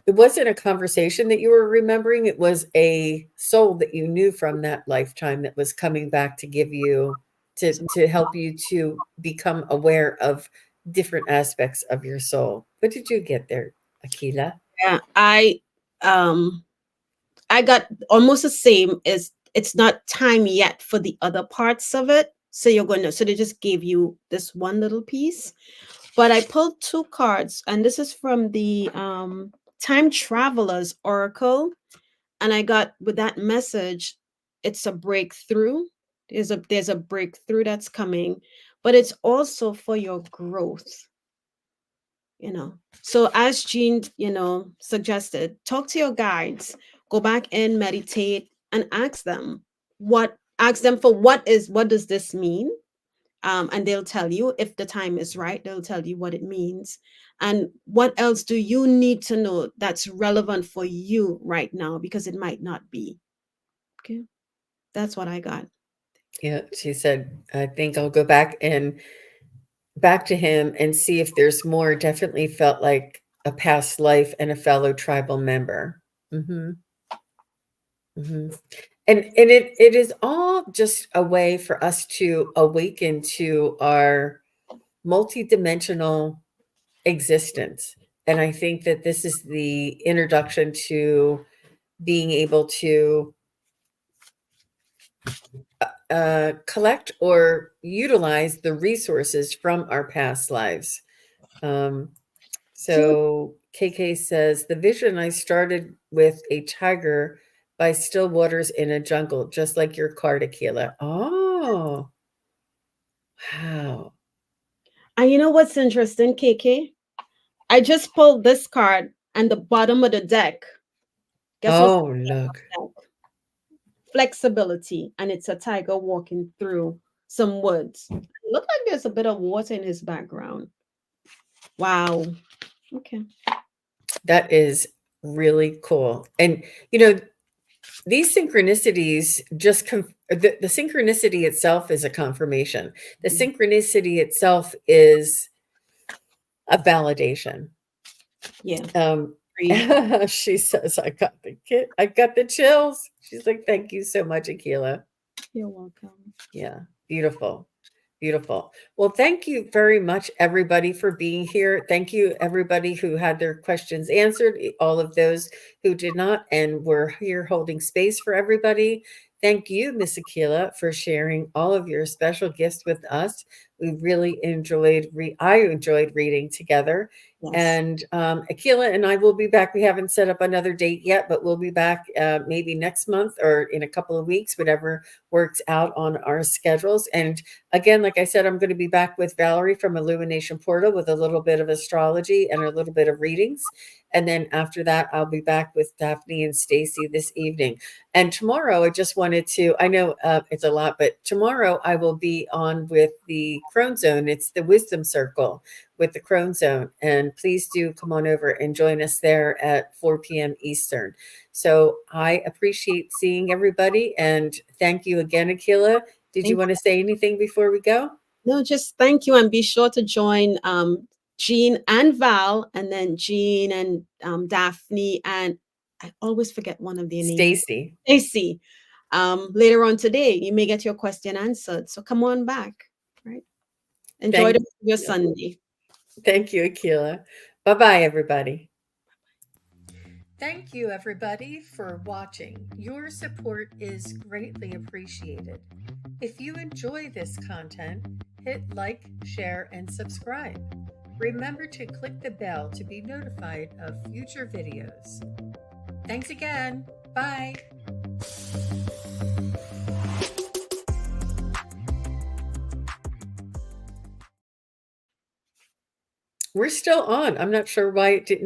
It wasn't a conversation that you were remembering. It was a soul that you knew from that lifetime that was coming back to give you to help you to become aware of different aspects of your soul. What did you get there, Akila? Yeah, um I got almost the same as it's not time yet for the other parts of it. So you're going to, so they just gave you this one little piece. But I pulled two cards, and this is from the Time Travelers Oracle. And I got with that message, it's a breakthrough. There's a breakthrough that's coming, but it's also for your growth, you know. So as Jean, suggested, talk to your guides, go back and meditate and ask them for what does this mean? And they'll tell you if the time is right, they'll tell you what it means. And what else do you need to know that's relevant for you right now? Because it might not be. Okay. That's what I got. Yeah, she said, I think I'll go back to him and see if there's more. Definitely felt like a past life and a fellow tribal member. Hmm. Hmm. And it is all just a way for us to awaken to our multidimensional existence. And I think that this is the introduction to being able to collect or utilize the resources from our past lives. Um, So so KK says, the vision I started with a tiger by still waters in a jungle, just like your card, Akela. Oh, wow. and you know what's interesting, KK? I just pulled this card and the bottom of the deck. Guess what's Oh, look. on the deck? Flexibility, and it's a tiger walking through some woods. Look like there's a bit of water in his background. Wow. Okay. That is really cool. And, you know, these synchronicities just the synchronicity itself is a confirmation. The synchronicity itself is a validation. Yeah. Um, Agreed. she says, I got the chills. She's like, thank you so much, Akila. You're welcome. Yeah, beautiful. Beautiful. Well, thank you very much, everybody, for being here. Thank you, everybody who had their questions answered, all of those who did not, and we're here holding space for everybody. Thank you, Miss Akila, for sharing all of your special gifts with us. We really enjoyed, I enjoyed reading together. Yes. And Akila and I will be back. We haven't set up another date yet, but we'll be back maybe next month or in a couple of weeks, whatever works out on our schedules. And again, like I said, I'm going to be back with Valerie from Illumination Portal with a little bit of astrology and a little bit of readings. And then after that, I'll be back with Daphne and Stacy this evening. And tomorrow, I just wanted to, I know it's a lot, but tomorrow I will be on with the Crone Zone. It's the Wisdom Circle with the Crone Zone. And please do come on over and join us there at 4 p.m. Eastern. So I appreciate seeing everybody. And thank you again, Akila. Did you Thank want to say anything before we go? No, just thank you, and be sure to join Jean and Val, and then Jean and Daphne, and I always forget one of their names, Stacy. Stacy. Later on today, you may get your question answered. So come on back, right? Enjoy Thank your you. Sunday. Thank you, Akila. Bye bye, everybody. Thank you, everybody, for watching. Your support is greatly appreciated. If you enjoy this content, hit like, share, and subscribe. Remember to click the bell to be notified of future videos. Thanks again. Bye. We're still on. I'm not sure why it didn't